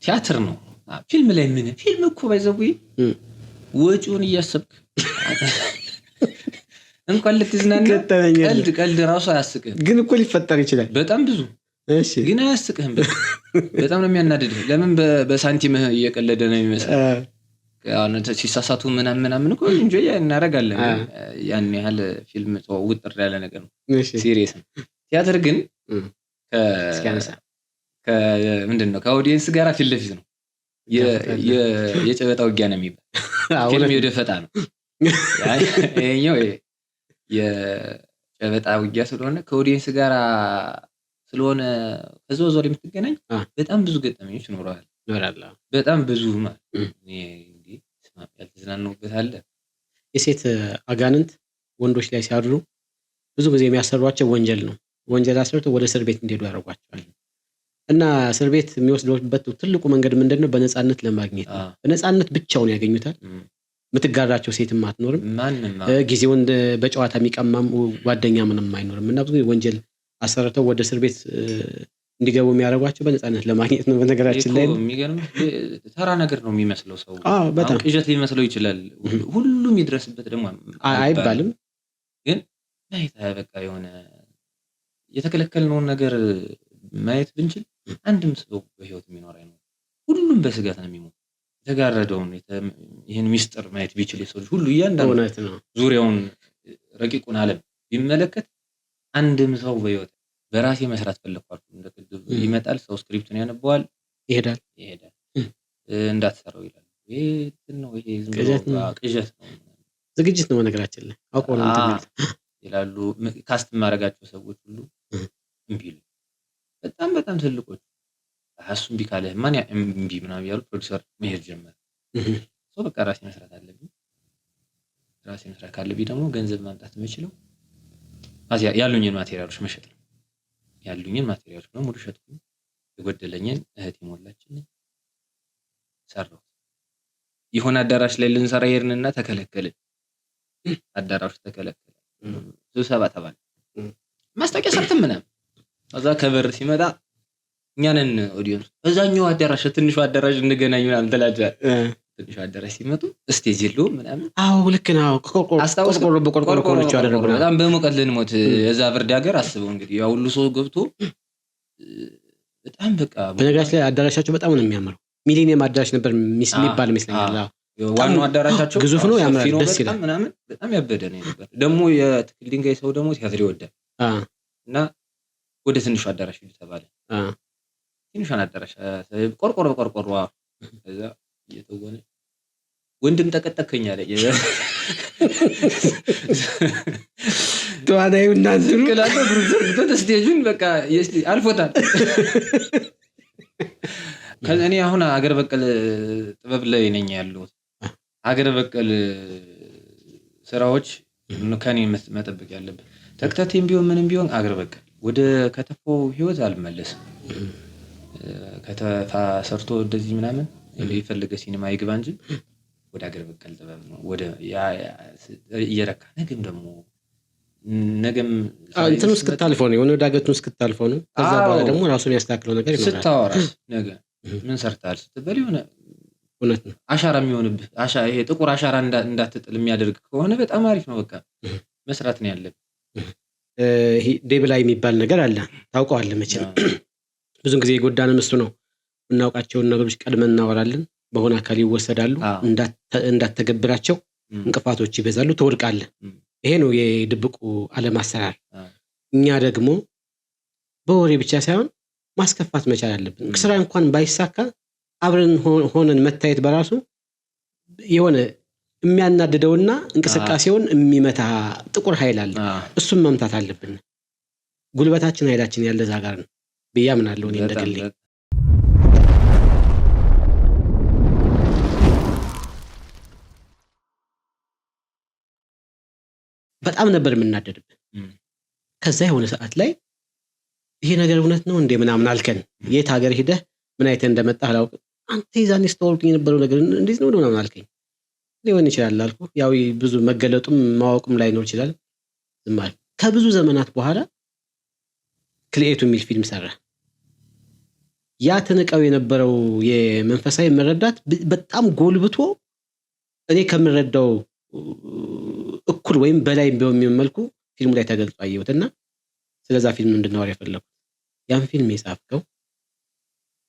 ቲያትር ነው ፊልም ላይ ምን ፊልም እኮ ባይዘው ወጪውን እያሰብክ እንኳን ልትዝናና ቀልድ ራሱ አያስቅህም ግን እኮ ሊፈጠር ይችላል በጣም ብዙ እሺ ግን አያስቅህም በጣም ነው የሚያናድድህ ለምን በሳንቲምህ እየቀለደ ነው የሚመስለው አሁን ሲሳሳቱ ምናምን እኮ እንጆይ እናደርጋለን ያን ያህል ፊልም ውጥር ያለ ነገር ነው ሲሪየስ ነው ቲያትር ግን ምንድነው ከኦዲየንስ ጋር ፊት ለፊት ነው የጨበጣ ውጊያ ነው የሚባል ፊልም የደፈጣ ነው ይሄኛው የጨበጣ ውጊያ ስለሆነ ከኦዲየንስ ጋር ስለሆነ ከዘወዘው የምትገናኝ በጣም ብዙ ገጠመኞች ይኖራል በጣም ብዙ ማለት እንዴ ያልተዝናናውበት አለ የሴት አጋንንት ወንዶች ላይ ሲያድሩ ብዙ ጊዜ የሚያሰሯቸው ወንጀል አሰርተው ወደ እስር ቤት እንዲሄዱ ያደርጓቸዋል እና እስር ቤት የሚወስዱበት ትልቁ መንገድ ምንድነው በነፃነት ለማግኘት በነፃነት ብቻውን ያገኙታል ምትጋራቸው ሴትም አትኖርም ጊዜውን በጨዋታ የሚቀማም ጓደኛ ምንም አይኖርም እና ብዙ ወንጀል አሰርተው ወደ እስር ቤት እንዲገቡ የሚያደርጓቸው በነፃነት ለማግኘት ነው በነገራችን ላይ የሚገርም ተራ ነገር ነው የሚመስለው ሰው በጣም ቅዠት ሊመስለው ይችላል ሁሉም ይድረስበት ደግሞ አይባልም ግን ማየት በቃ የሆነ የተከለከልነውን ነገር ማየት ብንችል አንድም ሰው በህይወት የሚኖር አይኖር ሁሉም በስጋት ነው የሚሞት የተጋረደውን ይሄን ሚስጥር ማየት ቢችል የሰው ሁሉ እያንዳንዱ ዙሪያውን ረቂቁን ዓለም ቢመለከት አንድም ሰው በህይወት በራሴ መስራት ፈለኳል እንደቅድም ይመጣል ሰው ስክሪፕቱን ያነበዋል ይሄዳል እንዳትሰራው ይላል ይሄ ነው ይሄ ቅዠት ነው ዝግጅት ነው ነገራችን ላይ አውቀው ነው ይላሉ ካስት ማረጋቸው ሰዎች ሁሉ እምቢሉ በጣም ትልቆች አሱም ቢካለ ማን እምቢ ምናምን ያሉ ፕሮዲዩሰር መሄድ ጀመረ ሰው በቃ ራሴ መስራት አለብኝ ራሴ መስራት ካለብኝ ደግሞ ገንዘብ ማምጣት የምችለው ያሉኝን ማቴሪያሎች መሸጥ ነው ያሉኝን ማቴሪያሎች ነው ሙሉ ሸጥኩኝ የጎደለኝን እህት ይሞላችልኝ ሰራው ይሆን አዳራሽ ላይ ልንሰራ ይርንና ተከለከለ አዳራሹ ተከለከለ ስብሰባ ተባለ ማስታወቂያ ሰርተን ምናምን አዛ ከበር ሲመጣ እኛንን ኦዲየንስ እዛኛው አዳራሽ ትንሹ አዳራሽ እንገናኝ ምናምን ተላጃል ትንሹ አዳራሽ ሲመጡ ስቴጅ የለው ምናምን አዎ ልክ ነው ቆርቆሮ ኮሎቹ አደረጉና በጣም በሙቀት ልንሞት እዛ ብርድ ሀገር አስበው እንግዲህ ያው ሁሉ ሰው ገብቶ በጣም በቃ በነገራችን ላይ አዳራሻቸው በጣም ነው የሚያምረው ሚሊኒየም አዳራሽ ነበር የሚባል ይመስለኛል ዋናው አዳራሻቸው ግዙፍ ነው ያምራል ደስ ይላል ምናምን በጣም ያበደ ነው ነበር ደግሞ የትክል ድንጋይ ሰው ደግሞ ቲያትር ይወዳል እና ወደ ትንሹ አዳራሽ ይሉ ተባለ ትንሹን አዳራሽ ቆርቆሮ እዛ እየተወነ ወንድም ተቀጠከኝ አለ ተዋናዩ እናንተሩ ከላተ ብሩክ ስቴጁን በቃ አልፎታል ከኔ አሁን አገር በቀል ጥበብ ላይ ነኝ ያለው አገር በቀል ስራዎች ከኔ መጠበቅ ያለበት ተከታታይም ቢሆን ምንም ቢሆን አገር በቀል ወደ ከተፈው ህይወት አልመለስም ከተፋ ሰርቶ እንደዚህ ምናምን ይፈልገ ሲኒማ ይግባ እንጂ ወደ አገር በቀል ጥበብ ነው ወደ እየረካ ነገም እንትኑ እስክታልፈው ነው የሆነ ዳገቱን እስክታልፈው ነው ከዛ በኋላ ደግሞ ራሱን ያስተካክለው ነገር ይኖራል ስታወራስ ነገ ምን ሰርታል ስትበል ይሆነ እውነት ነው አሻራ የሚሆንብህ ይሄ ጥቁር አሻራ እንዳትጥል የሚያደርግ ከሆነ በጣም አሪፍ ነው በቃ መስራት ነው ያለብህ ይሄ ዴብላይ የሚባል ነገር አለ ታውቀዋለህ መቼም ብዙ ጊዜ የጎዳንም እሱ ነው እናውቃቸውን ነገሮች ቀድመን እናወራለን በሆነ አካል ይወሰዳሉ እንዳትተገብራቸው እንቅፋቶች ይበዛሉ ትወድቃለህ ይሄ ነው የድብቁ ዓለም አሰራር እኛ ደግሞ በወሬ ብቻ ሳይሆን ማስከፋት መቻል አለብን ስራ እንኳን ባይሳካ አብረን ሆነን መታየት በራሱ የሆነ የሚያናድደውና እንቅስቃሴውን የሚመታ ጥቁር ኃይል አለ እሱን መምታት አለብን ጉልበታችን ኃይላችን ያለ ዛጋር ነው በያምናለሁ እኔ እንደግሌ በጣም ነበር የምናደድብን ከዛ የሆነ ሰዓት ላይ ይሄ ነገር እውነት ነው እንዴ ምናምን አልከን የት ሀገር ሄደህ ምን አይተ እንደመጣህ አላውቅ አንተ ይዛን ስቶርክ የነበረው ነገር እንዴት ነው ምናምን አልከኝ ሊሆን ይችላል አልኩ ያው ብዙ መገለጡም ማወቅም ላይ ነው ይችላል ዝማል ከብዙ ዘመናት በኋላ ክሊኤቱ የሚል ፊልም ሰራ ያ ተነቀው የነበረው የመንፈሳዊ መረዳት በጣም ጎልብቶ እኔ ከምረዳው እኩል ወይም በላይ በሚመልኩ ፊልሙ ላይ ተገልጾ አየሁትና ስለዛ ፊልም እንድናወራ የፈለኩት ያን ፊልም የጻፍከው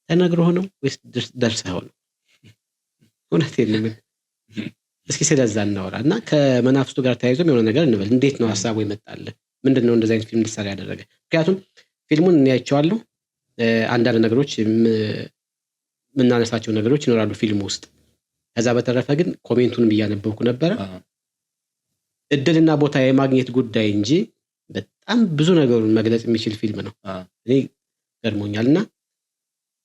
ተነግሮህ ነው ወይስ ደርሰኸው ነው? እውነቴን ነው። እስኪ ስለዛ እናወራ እና ከመናፍስቱ ጋር ተያይዞም የሆነ ነገር እንበል። እንዴት ነው ሀሳቡ ይመጣልህ? ምንድነው እንደዚህ አይነት ፊልም እንድትሰራ ያደረገ? ምክንያቱም ፊልሙን እኔ አይቼዋለሁ። አንዳንድ ነገሮች የምናነሳቸው ነገሮች ይኖራሉ ፊልሙ ውስጥ። ከዛ በተረፈ ግን ኮሜንቱንም እያነበብኩ ነበረ። እድልና ቦታ የማግኘት ጉዳይ እንጂ በጣም ብዙ ነገሩን መግለጽ የሚችል ፊልም ነው። እኔ ገርሞኛል። እና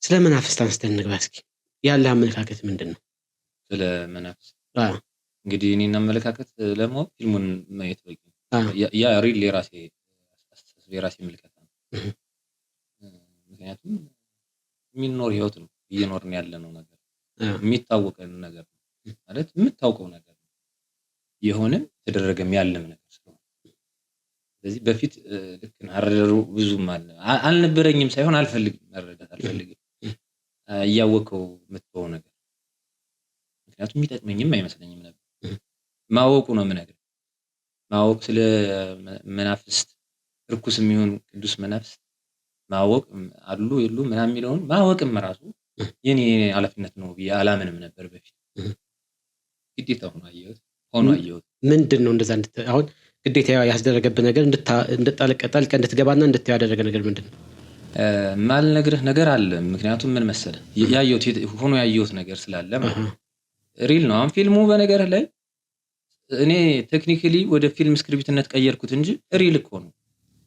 ስለ መናፍስት አንስተን እንግባ እስኪ። ያለ አመለካከት ምንድን ነው ስለ መናፍስት? እንግዲህ እኔና አመለካከት ለማወቅ ፊልሙን ማየት በቂ ነው። ያ ሪል የራሴ አስተሳሰብ የራሴ ምልከታ ነው። ምክንያቱም የሚኖር ህይወት ነው፣ እየኖርን ያለነው ነገር የሚታወቀን ነገር ነው ማለት የምታውቀው ነገር ነው፣ የሆነም የተደረገም ያለም ነገር ስለሆነ ስለዚህ በፊት ልክ አረዳዱ ብዙም አልነበረኝም ሳይሆን አልፈልግም፣ መረዳት አልፈልግም እያወቀው የምትተወው ነገር። ምክንያቱም የሚጠቅመኝም አይመስለኝም ነበር። ማወቁ ነው የምነግርህ። ማወቅ ስለ መናፍስት ርኩስ የሚሆን ቅዱስ መናፍስት ማወቅ አሉ የሉ ምናምን የሚለውን ማወቅም ራሱ የኔ ኃላፊነት ነው ብዬ አላምንም ነበር በፊት። ግዴታ ሆኖ አየሁት። ምንድን ነው እንደዛ አሁን ግዴታ ያስደረገብህ ነገር እንድትጠልቀህ እንድትገባና እንድታየው ያደረገ ነገር ምንድን ነው? ማልነግርህ ነገር አለ። ምክንያቱም ምን መሰለህ ያየሁት ሆኖ ያየሁት ነገር ስላለ ሪል ነው። አሁን ፊልሙ በነገር ላይ እኔ ቴክኒካሊ ወደ ፊልም ስክሪፕትነት ቀየርኩት እንጂ ሪል እኮ ነው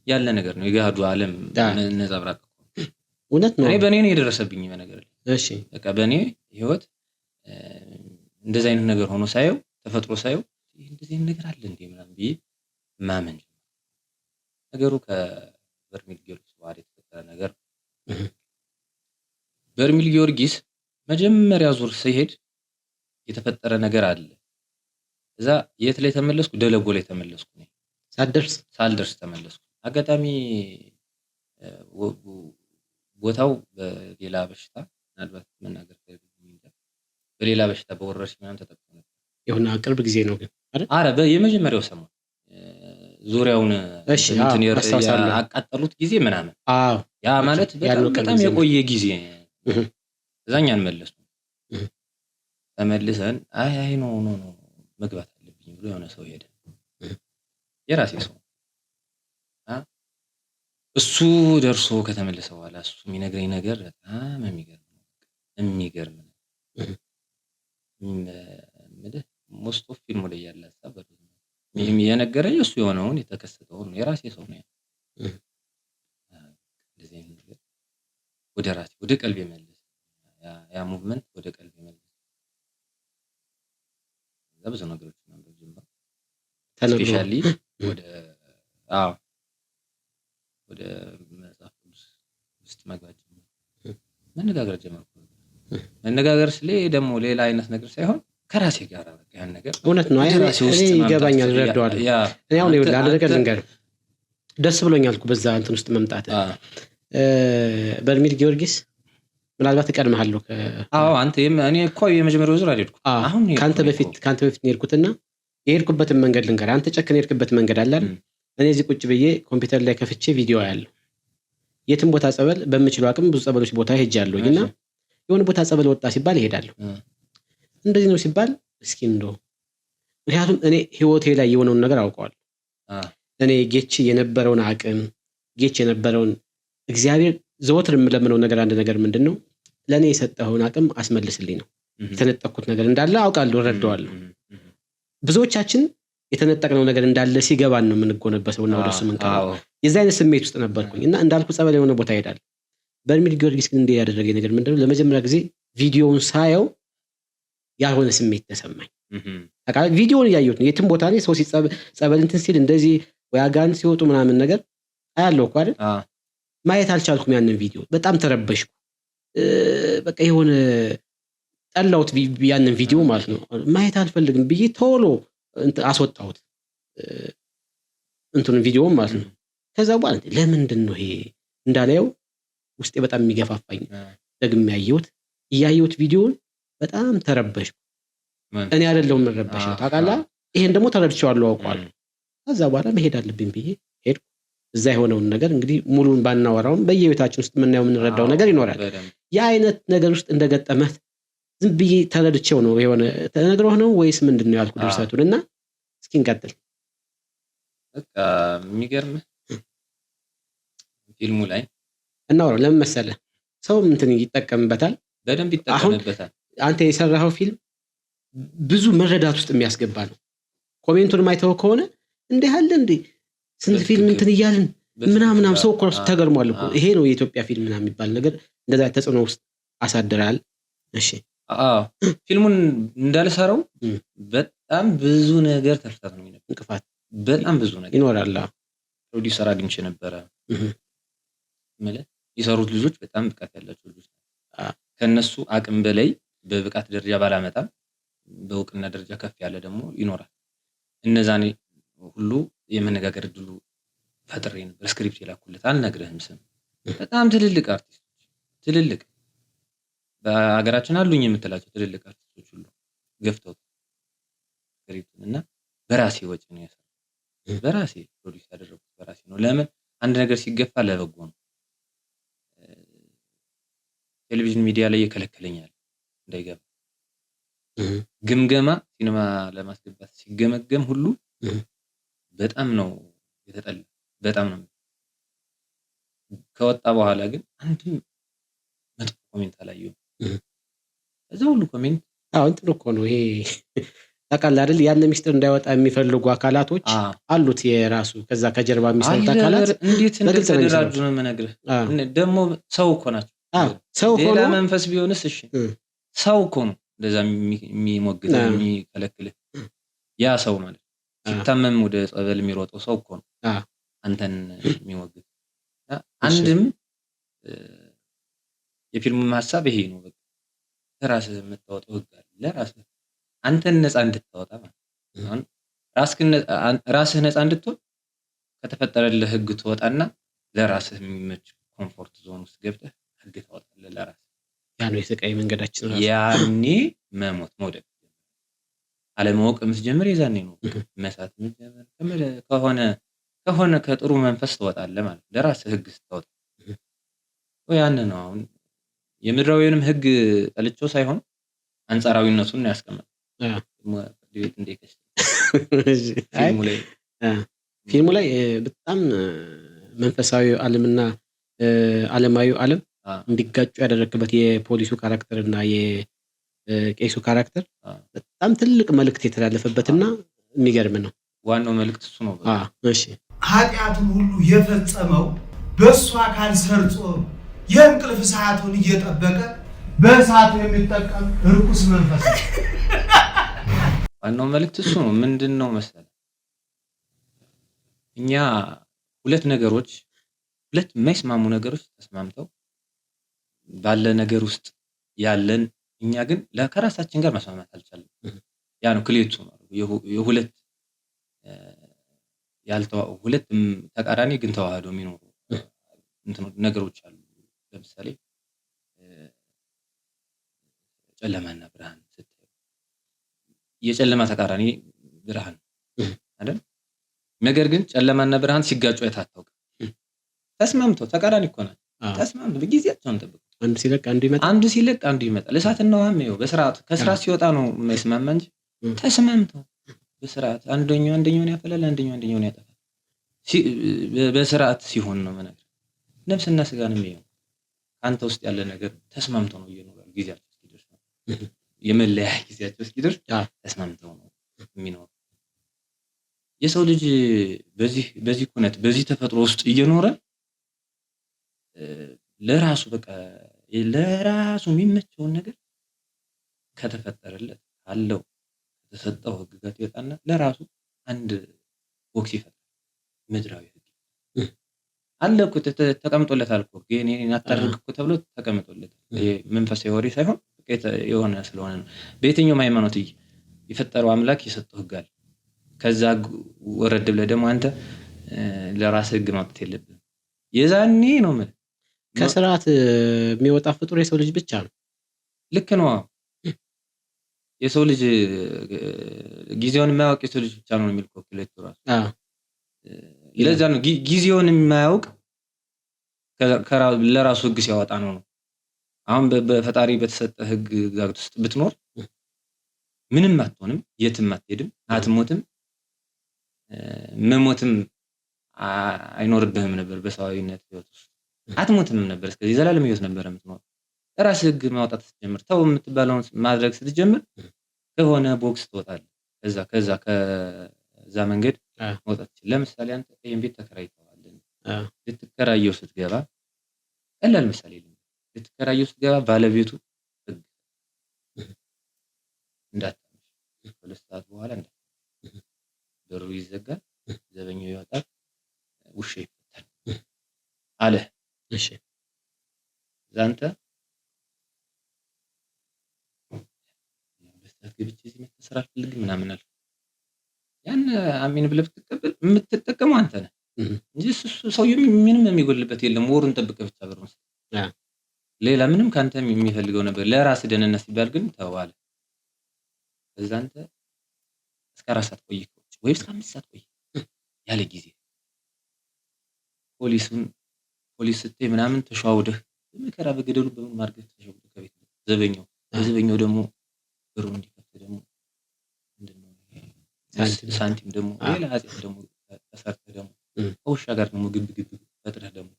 ያለ ነገር ነው። የገሃዱ ዓለም ነጸብራቅ እኮ እውነት ነው። እኔ በእኔ ነው የደረሰብኝ በነገር ላይ። እሺ በቃ በእኔ ህይወት እንደዚህ አይነት ነገር ሆኖ ሳየው ተፈጥሮ ሳየው እንደዚህ አይነት ነገር አለ እንዴ ምናምን ብዬ ማመን ነገሩ ከበርሜል ጊዮርጊስ ጋር የተፈጠረ ነገር። በርሜል ጊዮርጊስ መጀመሪያ ዙር ሲሄድ የተፈጠረ ነገር አለ። እዛ የት ላይ ተመለስኩ? ደለጎ ላይ ተመለስኩ። ነው ሳልደርስ ተመለስኩ። አጋጣሚ ቦታው በሌላ በሽታ ምናልባት መናገር በሌላ በሽታ በወረርሽኝ ምናምን ተጠቅቶ ነበር። የሆነ ቅርብ ጊዜ ነው ግን አይደል? የመጀመሪያው ሰሞን ዙሪያውን እንትን ያቃጠሉት ጊዜ ምናምን። ያ ማለት በጣም የቆየ ጊዜ። እዛኛን መለስኩ። ተመልሰን አይ ኖ መግባት አለብኝ ብሎ የሆነ ሰው ሄደ። የራሴ ሰው እሱ ደርሶ ከተመለሰ በኋላ እሱ የሚነግረኝ ነገር በጣም የሚገርም ነው። ሞስት ኦፍ ፊልሙ ላይ ያለ ሀሳብ የነገረኝ እሱ የሆነውን የተከሰተውን ነው። የራሴ ሰው ነው። እንደዚህ አይነት ነገር ወደ ራሴ ወደ ቀልቤ መለስ። ያ ሙቭመንት ወደ ቀልቤ መለስ። ብዙ ነገሮች ነው እንደዚህ ስፔሻሊ ወደ መጽሐፍ ውስጥ መግባት መነጋገር ጀመርኩ። መነጋገር ስለ ደግሞ ሌላ አይነት ነገር ሳይሆን ከራሴ ጋር ያን ነገር እውነት ነው። እኔ ይገባኛል፣ እረዳዋለሁ። እኔ አሁን ይኸውልህ አንድ ነገር ልንገርህ፣ ደስ ብሎኛል እኮ በዛ እንትን ውስጥ መምጣት። በርሜል ጊዮርጊስ ምናልባት እቀድምሃለሁ። አንተ እኔ እኮ የመጀመሪያው ዙር አልሄድኩም። አሁን ካንተ በፊት ነው የሄድኩትና የሄድኩበትን መንገድ ልንገርህ። አንተ ጨክነህ የሄድክበት መንገድ አለ አይደል? እኔ እዚህ ቁጭ ብዬ ኮምፒውተር ላይ ከፍቼ ቪዲዮ ያለው የትም ቦታ ጸበል በምችለው አቅም ብዙ ጸበሎች ቦታ ሄጃለሁኝ እና የሆነ ቦታ ጸበል ወጣ ሲባል እሄዳለሁ። እንደዚህ ነው ሲባል እስኪ እንደው ምክንያቱም እኔ ህይወቴ ላይ የሆነውን ነገር አውቀዋለሁ። እኔ ጌች የነበረውን አቅም ጌች የነበረውን እግዚአብሔር ዘወትር የምለምነው ነገር አንድ ነገር ምንድን ነው? ለእኔ የሰጠኸውን አቅም አስመልስልኝ ነው። የተነጠቅኩት ነገር እንዳለ አውቃለሁ፣ እረዳዋለሁ። ብዙዎቻችን የተነጠቅነው ነገር እንዳለ ሲገባን ነው የምንጎነበሰውና ወደሱ የምንቀርበው። የዛ አይነት ስሜት ውስጥ ነበርኩኝ እና እንዳልኩ ጸበል የሆነ ቦታ እሄዳለሁ። በርሜል ጊዮርጊስ ግን እንዲህ ያደረገኝ ነገር ምንድነው? ለመጀመሪያ ጊዜ ቪዲዮውን ሳየው ያልሆነ ስሜት ተሰማኝ። በቃ ቪዲዮውን እያየሁት ነው። የትም ቦታ ላይ ሰው ጸበል እንትን ሲል እንደዚህ ወይ አጋንንት ሲወጡ ምናምን ነገር አያለሁ እኮ አይደል? ማየት አልቻልኩም ያንን ቪዲዮ። በጣም ተረበሽኩ። በቃ የሆነ ጠላሁት ያንን ቪዲዮ ማለት ነው። ማየት አልፈልግም ብዬ ቶሎ አስወጣሁት እንትኑን ቪዲዮ ማለት ነው። ከዛ በኋላ ለምንድን ነው ይሄ እንዳላየው ውስጤ በጣም የሚገፋፋኝ ደግሜ ያየሁት ቪዲዮውን በጣም ተረበሽኩ። እኔ አይደለሁም የምረበሸው ታውቃለህ። ይሄን ደግሞ ተረድቼዋለሁ አውቀዋለሁ። ከዛ በኋላ መሄድ አለብኝ ብዬ ሄድኩ። እዛ የሆነውን ነገር እንግዲህ ሙሉን ባናወራውም በየቤታችን ውስጥ የምንረዳው ነገር ይኖራል። ያ አይነት ነገር ውስጥ እንደገጠመህ ዝም ብዬ ተረድቼው ነው የሆነ ተነግሮህ ነው ወይስ ምንድነው ያልኩ ድርሰቱን እና እስኪ እንቀጥል። በቃ የሚገርምህ ፊልሙ ላይ እናወራው ለምን መሰለህ ሰው እንትን ይጠቀምበታል፣ በደንብ ይጠቀምበታል። አንተ የሰራኸው ፊልም ብዙ መረዳት ውስጥ የሚያስገባ ነው። ኮሜንቱን ማይተው ከሆነ እንደ ያለ እንደ ስንት ፊልም እንትን እያልን ምናምን ሰው እኮ ተገርሟል እኮ ይሄ ነው የኢትዮጵያ ፊልም ምናምን የሚባል ነገር እንደዛ ተጽዕኖ ውስጥ አሳድራል። እሺ ፊልሙን እንዳልሰራው በጣም ብዙ ነገር ተፈታተነ ነው እንቅፋት በጣም ብዙ ነገር ይኖራል። ፕሮዲውሰር አግኝቼ ነበረ ማለት የሰሩት ልጆች በጣም ብቃት ያላቸው ልጆች ከነሱ አቅም በላይ በብቃት ደረጃ ባላመጣም በእውቅና ደረጃ ከፍ ያለ ደግሞ ይኖራል። እነዛኔ ሁሉ የመነጋገር እድሉ ፈጥሬ ነበር። ስክሪፕት የላኩለት አልነግርህም ስም በጣም ትልልቅ አርቲስቶች ትልልቅ በአገራችን አሉኝ የምትላቸው ትልልቅ አርቲስቶች ሁሉ ገፍተው ስክሪፕቱን እና በራሴ ወጪ ነው ያሰራው። በራሴ ፕሮዲውስ ያደረኩት በራሴ ነው። ለምን አንድ ነገር ሲገፋ ለበጎ ነው። ቴሌቪዥን ሚዲያ ላይ ይከለከለኛል እንዳይገባ ግምገማ ሲኒማ ለማስገባት ሲገመገም ሁሉ በጣም ነው የተጠላ በጣም ነው። ከወጣ በኋላ ግን አንድም መጥፎ ኮሜንት አላየሁም። እዛው ሁሉ ኮሜንት እንትን እኮ ነው ይሄ ታውቃለህ አይደል? ያን ሚስጥር እንዳይወጣ የሚፈልጉ አካላቶች አሉት የራሱ ከዛ ከጀርባ የሚሰሩት አካላት እንዴት እንደተደራጁ ነው የምነግርህ። ደግሞ ሰው እኮ ናቸው። ሰው ሆኖ ሌላ መንፈስ ቢሆንስ እሺ ሰው እኮ ነው እንደዛ የሚሞግት የሚከለክልህ ያ ሰው ማለት ሲታመም ወደ ጸበል የሚሮጠው ሰው እኮ ነው አንተን የሚሞግት። አንድም የፊልሙ ሐሳብ ይሄ ነው። በቃ ራስህ የምታወጣው ህግ አለ ለራስህ አንተን ነፃ እንድታወጣ ማለት ነው። ራስህ ነፃ እንድትወጣ ከተፈጠረልህ ህግ ትወጣና ለራስህ የሚመች ኮምፎርት ዞን ውስጥ ገብተህ ህግ ታወጣለህ ለራስህ። ያ ነው የስቃይ መንገዳችን ራሱ። ያኔ መሞት መውደቅ አለማወቅ የምትጀምር የዛኔ ነው መሳት የምትጀምር ከሆነ ከጥሩ መንፈስ ትወጣለህ ማለት ለራስህ ህግ ስታወጣ ያን ነው። አሁን የምድራዊውንም ህግ ጠልቼው ሳይሆን አንጻራዊነቱን ያስቀምጣል። ቤት እንደከስ ፊልሙ ላይ በጣም መንፈሳዊ ዓለምና ዓለማዊ ዓለም እንዲጋጩ ያደረክበት የፖሊሱ ካራክተር እና የቄሱ ካራክተር በጣም ትልቅ መልእክት የተላለፈበትና የሚገርም ነው። ዋናው መልእክት እሱ ነው። እሺ ኃጢአቱን ሁሉ የፈጸመው በእሱ አካል ሰርጾ የእንቅልፍ ሰዓቱን እየጠበቀ በሰዓቱ የሚጠቀም ርኩስ መንፈስ ነው። ዋናው መልእክት እሱ ነው። ምንድነው መሰለህ እኛ ሁለት የማይስማሙ ነገሮች ተስማምተው ባለ ነገር ውስጥ ያለን እኛ ግን ከራሳችን ጋር መስማማት አልቻለም። ያ ነው ክሌቱ ነው። የሁለት ተቃራኒ ግን ተዋህዶ የሚኖሩ ነገሮች አሉ። ለምሳሌ ጨለማና ብርሃን ስትል የጨለማ ተቃራኒ ብርሃን አይደል? ነገር ግን ጨለማና ብርሃን ሲጋጩ አታውቅም። ተስማምተው ተቃራኒ እኮ ናቸው። ተስማምተው በጊዜያቸውን ጠብቀው አንዱ ሲለቅ አንዱ ይመጣል። እሳትና ውሃም ይኸው በስርዓት ከስርዓት ሲወጣ ነው የማይስማማ እንጂ ተስማምተው በስርዓት አንደኛውን ያፈላል፣ አንደኛውን ያጠፋል። በስርዓት ሲሆን ነው ማለት ነፍስና ስጋንም ይኸው አንተ ውስጥ ያለ ነገር ተስማምተው ነው እየኖራል። ጊዜያቸው እስኪደርስ ነው የመለያ ጊዜያቸው እስኪደርስ ተስማምተው ነው የሚኖር። የሰው ልጅ በዚህ ኩነት በዚህ ተፈጥሮ ውስጥ እየኖረ ለራሱ በቃ ለራሱ የሚመቸውን ነገር ከተፈጠረለት አለው ተሰጠው ህግጋት ይወጣና ለራሱ አንድ ቦክስ ይፈጥራል። ምድራዊ ህግ አለ እኮ ተቀምጦለታል እኮ ግን እኔን አታርግ እኮ ተብሎ ተቀምጦለታል። ይሄ መንፈሳዊ ወሬ ሳይሆን የሆነ ስለሆነ ነው። በየትኛውም ሃይማኖት የፈጠረው አምላክ የሰጠው ህግ አለ። ከዛ ወረድ ብለህ ደግሞ አንተ ለራስህ ህግ ማውጣት የለብህም። የዛኔ ነው ማለት ከስርዓት የሚወጣ ፍጡር የሰው ልጅ ብቻ ነው። ልክ ነው። የሰው ልጅ ጊዜውን የማያውቅ የሰው ልጅ ብቻ ነው የሚል ኮክሌት ራሱ ለዛ ነው ጊዜውን የማያውቅ ለራሱ ህግ ሲያወጣ ነው። አሁን በፈጣሪ በተሰጠ ህግ ጋር ውስጥ ብትኖር ምንም አትሆንም፣ የትም አትሄድም፣ አትሞትም፣ መሞትም አይኖርብህም ነበር። በሰዋዊነት ህይወት ውስጥ አትሞትም ነበር። እስከዚህ ዘላለም ህይወት ነበር የምትኖር። ራስህ ህግ ማውጣት ስትጀምር ተው የምትባለውን ማድረግ ስትጀምር ከሆነ ቦክስ ትወጣለህ። ከዛ መንገድ መውጣት ትችላለህ። ለምሳሌ አንተ ይሄን ቤት ተከራይተዋል። ልትከራየው ስትገባ ቀላል ምሳሌ ልትከራየው ስትገባ ባለቤቱ ህግ እንዳታመሽ 2 ሰዓት በኋላ እንዳታመሽ፣ በሩ ይዘጋል፣ ዘበኛው ይወጣል፣ ውሻ ይፈታል አለ። እሺ ዛንተ በስታት ገብቼ እዚህ መተሰራ አልፈልግም ምናምን አለ። ያን አሚን ብለህ ብትቀበል የምትጠቀመው አንተ ነህ እንጂ ሰውዬው ምንም የሚጎልበት የለም። ወሩን ጠብቀህ ብቻ ብር መስጠት ሌላ ምንም ካንተ የሚፈልገው ነበር። ለራስ ደህንነት ሲባል ግን ተዋለ። እዛ አንተ እስከ 4 ሰዓት ቆይህ ወይ እስከ 5 ሰዓት ቆይህ ያለ ጊዜ ፖሊስ ስትይ ምናምን ተሻውደህ በመከራ በገደሉ በምን ማርገት ተሻውደህ ከቤት ዘበኛው ደግሞ ብሩ እንዲከፍት ደግሞ ምንድነው ሳንቲም ደግሞ ሌላ ኃጢአት ደግሞ ተሰርተህ ደግሞ ከውሻ ጋር ደግሞ ግብ ፈጥረህ ደግሞ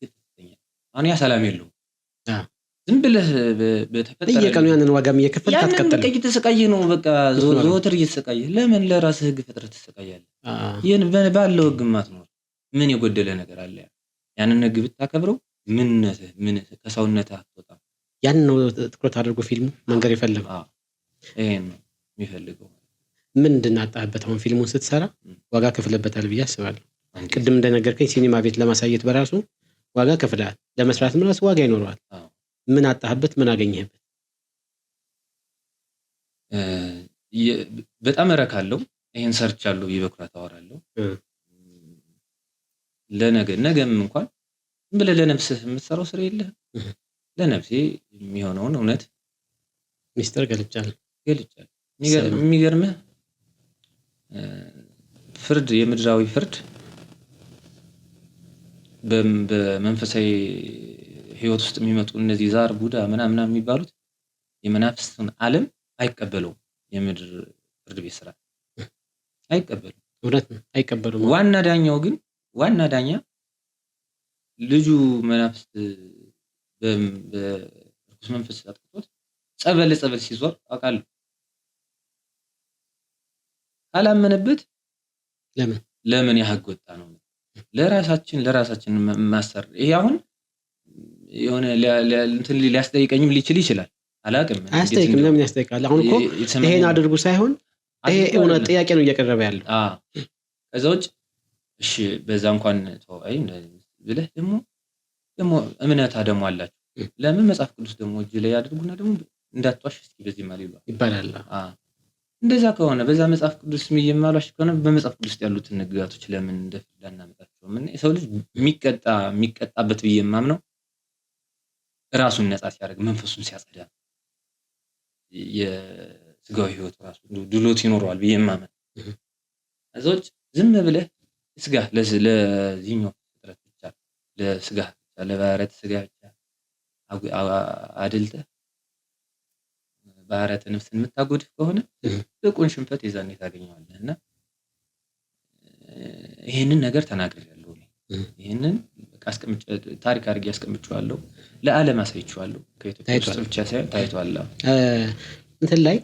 ትተኛለህ። አሁን ያ ሰላም የለውም። ዝም ብለህ በተፈጠረ በየቀኑ ያንን ዋጋም እየከፈልክ አትቀጥልም። ያንን እየተሰቃየህ ነው። በቃ ዘወትር እየተሰቃየህ ለምን ለራስህ ህግ ፈጥረህ ትሰቃያለህ? ይሄን ባለው ህግ ማትኖር ምን የጎደለ ነገር አለ? ያንን ህግ ብታከብረው ምን ከሰውነትህ አትወጣም። ያን ነው ትኩረት አድርጎ ፊልሙ መንገር የፈለገው። ይሄን ነው የሚፈልገው። ምን እንድናጣህበት አሁን ፊልሙን ስትሰራ ዋጋ ከፍለበታል ብዬ አስባለሁ። ቅድም እንደነገርከኝ ሲኒማ ቤት ለማሳየት በራሱ ዋጋ ከፍለሃል፣ ለመስራት ራሱ ዋጋ ይኖረዋል። ምን አጣህበት? ምን አገኘህበት? በጣም እረካለሁ። ይሄን ሰርቻለሁ በኩራት አወራለሁ። ነገም እንኳን ዝም ብለህ ለነፍስህ የምትሰራው ስራ የለህም። ለነፍሴ የሚሆነውን እውነት ሚስጥር ገልጫለሁ። የሚገርምህ ፍርድ፣ የምድራዊ ፍርድ በመንፈሳዊ ህይወት ውስጥ የሚመጡ እነዚህ ዛር ቡዳ ምናምን የሚባሉት የመናፍስቱን ዓለም አይቀበለውም። የምድር ፍርድ ቤት ስራ አይቀበሉም። እውነት ነው፣ አይቀበሉም። ዋና ዳኛ ልጁ መናፍስት በርኩስ መንፈስ አጥቅቶት ጸበል ሲዞር አውቃለሁ። ካላመነበት ለምን ያህግ ወጣ ነው። ለራሳችን ማሰር ይሄ አሁን የሆነ እንትን ሊያስጠይቀኝም ሊችል ይችላል። አላውቅም። አያስጠይቅም። ለምን ያስጠይቃል? አሁን እኮ ይሄን አድርጉ ሳይሆን ይሄ እውነት ጥያቄ ነው እየቀረበ ያለው። ከዛ ውጭ እሺ በዛ እንኳን ተወይ ብለህ ደግሞ እምነታ ደግሞ አላችሁ። ለምን መጽሐፍ ቅዱስ ደግሞ እጅ ላይ ያድርጉና ደግሞ እንዳትዋሽ እስኪ በዚህ ማለት ይባላል። እንደዛ ከሆነ በዛ መጽሐፍ ቅዱስ የሚየማሏሽ ከሆነ በመጽሐፍ ቅዱስ ያሉትን ንግጋቶች ለምን እንደፈላና መጣቸው? ምን የሰው ልጅ የሚቀጣበት ብዬ የማምነው ራሱን ነፃ ሲያደርግ መንፈሱን ሲያጸዳ የስጋዊ ህይወት ራሱ ድሎት ይኖረዋል ብዬ የማመን። እዛዎች ዝም ብለህ ስጋ ለዚህኛው ፍጥረት ብቻ ለስጋ ብቻ ለባህረት ስጋ ብቻ አድልተህ ባህረት ነፍስን የምታጎድፍ ከሆነ በቁን ሽንፈት የዛኔ ታገኘዋለህ። እና ይሄንን ነገር ተናግሬያለሁ። ይሄንን ታሪክ አድርጌ አስቀምጬዋለሁ፣ ለዓለም አሳይቼዋለሁ። ከኢትዮጵያ ውስጥ ብቻ ሳይሆን ታይቷል። እንትን ላይ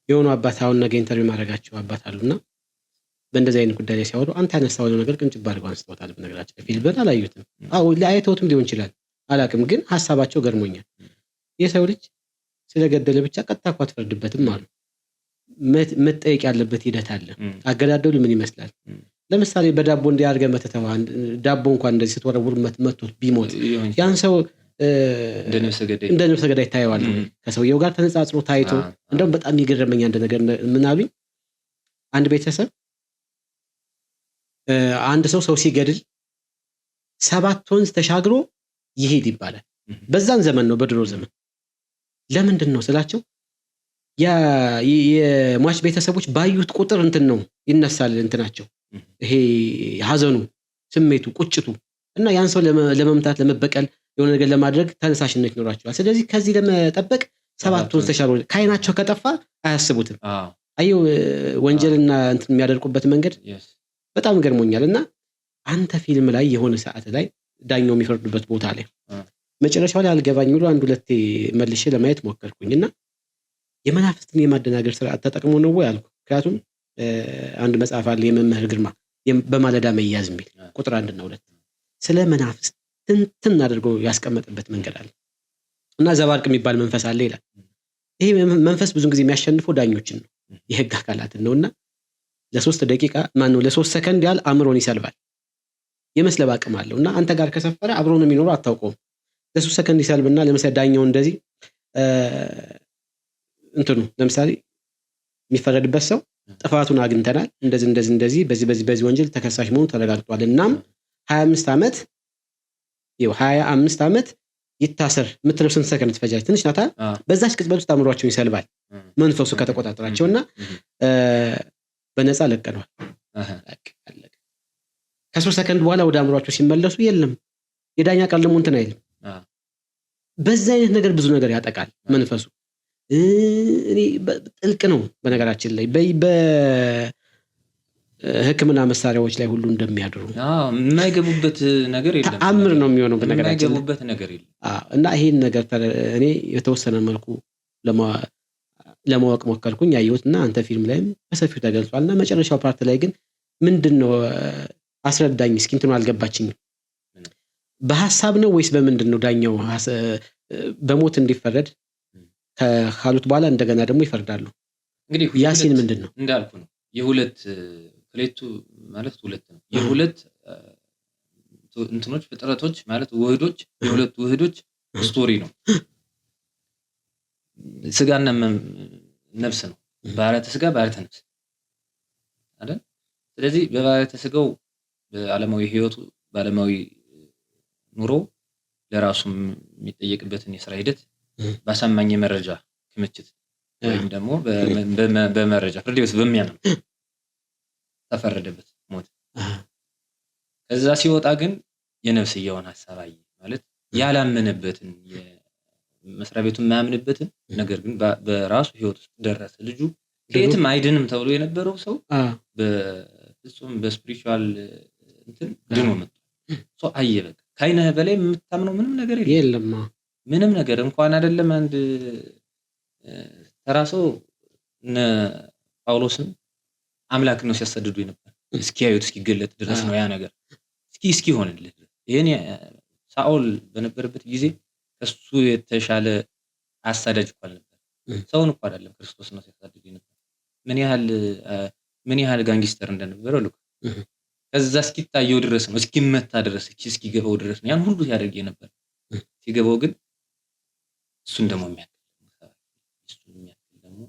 የሆኑ አባት አሁን ነገ ኢንተርቪው ማድረጋቸው አባት አሉና በእንደዚህ አይነት ጉዳይ ላይ ሲያወሩ አንተ ያነሳው ነገር ቅንጭብ አድርገው አንስተውታል። በነገራችን ፊልም አላዩትም፣ ለአይተውትም ሊሆን ይችላል አላውቅም፣ ግን ሀሳባቸው ገርሞኛል። የሰው ልጅ ስለገደለ ብቻ ቀጥታ እኮ አትፈርድበትም አሉ። መጠየቅ ያለበት ሂደት አለ። አገዳደሉ ምን ይመስላል? ለምሳሌ በዳቦ እንዲያርገ መተተዋ ዳቦ እንኳን እንደዚህ ስትወረውር መቶት ቢሞት ያን ሰው እንደ ነፍሰ ገዳይ ታየዋለህ። ከሰውየው ጋር ተነጻጽሮ ታይቶ እንደውም በጣም ይገርመኛ እንደ ነገር ምን አሉኝ፣ አንድ ቤተሰብ አንድ ሰው ሲገድል 7 ወንዝ ተሻግሮ ይሄድ ይባላል። በዛን ዘመን ነው፣ በድሮ ዘመን። ለምንድን ነው ስላቸው የሟች ቤተሰቦች ባዩት ቁጥር እንትን ነው ይነሳል እንትናቸው፣ ይሄ ሀዘኑ፣ ስሜቱ፣ ቁጭቱ እና ያን ሰው ለመምታት ለመበቀል የሆነ ነገር ለማድረግ ተነሳሽነት ይኖራቸዋል። ስለዚህ ከዚህ ለመጠበቅ 7 ወንዝ ተሻለ። ከዓይናቸው ከጠፋ አያስቡትም። አየው ወንጀልና እንትን የሚያደርቁበት መንገድ በጣም ገርሞኛል። እና አንተ ፊልም ላይ የሆነ ሰዓት ላይ ዳኛው የሚፈርዱበት ቦታ ላይ መጨረሻው ላይ አልገባኝ ብሎ 1-2 መልሼ ለማየት ሞከርኩኝና የመናፍስትን የማደናገር ስርዓት ተጠቅሞ ነው ወይ አልኩ። ምክንያቱም አንድ መጽሐፍ አለ የመምህር ግርማ በማለዳ መያዝ የሚል ቁጥር 1 እና 2 ስለ መናፍስት ትንትን አድርጎ ያስቀመጠበት መንገድ አለ እና ዘባርቅ የሚባል መንፈስ አለ ይላል። ይሄ መንፈስ ብዙ ጊዜ የሚያሸንፈው ዳኞችን ነው፣ የህግ አካላትን ነውና ለ3 ደቂቃ ለ3 ሰከንድ ያህል አእምሮን ይሰልባል። የመስለብ አቅም አለው እና አንተ ጋር ከሰፈረ አብሮ ነው የሚኖረው፣ አታውቀውም። ለ3 ሰከንድ ይሰልብና ለምሳሌ ዳኛው እንደዚህ እንትኑ ለምሳሌ የሚፈረድበት ሰው ጥፋቱን አግኝተናል፣ እንደዚህ በዚህ ወንጀል ተከሳሽ መሆኑ ተረጋግጧል፣ እናም 25 ዓመት ይታሰር የምትለው ስንት ሰከንድ ትፈጃለች? ትንሽ ናታ። በዛች ቅጽበት ውስጥ አእምሯቸውን ይሰልባል መንፈሱ ከተቆጣጠራቸውና በነፃ ለቀነዋል። ከ3 ሰከንድ በኋላ ወደ አእምሯቸው ሲመለሱ የለም የዳኛ ቃል ደግሞ እንትን አይልም። በዛ አይነት ነገር ብዙ ነገር ያጠቃል መንፈሱ። እኔ ጥልቅ ነው በነገራችን ላይ በሕክምና መሳሪያዎች ላይ ሁሉ እንደሚያድሩ የማይገቡበት ነገር የለም። ተአምር ነው የሚሆነው በነገራችን የማይገቡበት ነገር የለም። እና ይሄን ነገር እኔ የተወሰነ መልኩ ለማወቅ ሞከርኩኝ፣ ያየሁትና አንተ ፊልም ላይም በሰፊው ተገልጿልና መጨረሻው ፓርት ላይ ግን ምንድነው አስረዳኝ እስኪ፣ እንትኑ አልገባችኝም። በሐሳብ ነው ወይስ በምንድን ነው ዳኛው በሞት እንዲፈረድ ካሉት በኋላ እንደገና ደግሞ ይፈርዳሉ? እንግዲህ ያሲን ምንድን ነው እንዳልኩ ነው የሁለት ክሌቱ ማለት ሁለት ነው። የሁለት እንትኖች ፍጥረቶች ማለት ውህዶች፣ የሁለት ውህዶች ስቶሪ ነው። ስጋና ነፍስ ነው። ባህሪያተ ስጋ ባህሪያተ ነፍስ አይደል? ስለዚህ በባህሪያተ ስጋው በዓለማዊ ህይወቱ በዓለማዊ ኑሮ ለራሱም የሚጠየቅበትን የስራ ሂደት ባሳማኝ የመረጃ ክምችት ወይም ደግሞ በመረጃ ፍርድ ቤት በሚያምን ተፈረደበት ሞት። ከዛ ሲወጣ ግን የነፍስያውን ሐሳብ አየ ማለት ያላመነበትን የመስሪያ ቤቱን የማያምንበትን ነገር ግን በራሱ ህይወት ውስጥ ደረሰ። ልጁ ከየትም አይድንም ተብሎ የነበረው ሰው በፍጹም በስፒሪቹዋል እንትን ድኖ መጣ። ሰው አየ። በቃ ከአይነ በላይ የምታምነው ምንም ነገር የለም። ምንም ነገር እንኳን አይደለም አንድ ተራ ሰው እነ ጳውሎስን አምላክ ነው ሲያሰድዱ ነበር። እስኪያዩት እስኪገለጥ ድረስ ነው ያ ነገር እስኪ ሆነልህ። ይሄን ሳኦል በነበረበት ጊዜ ከሱ የተሻለ አሳዳጅ እንኳን ነበር። ሰውን እንኳን አይደለም ክርስቶስ ነው ሲያሳድዱ ነበር። ምን ያህል ጋንጊስተር እንደነበረ ልክ ከዛ እስኪታየው ድረስ ነው፣ እስኪመታ ድረስ እስኪገባው ድረስ ነው ያን ሁሉ ሲያደርግ ነበር። ሲገባው ግን እሱን ደግሞ የሚያክል ደግሞ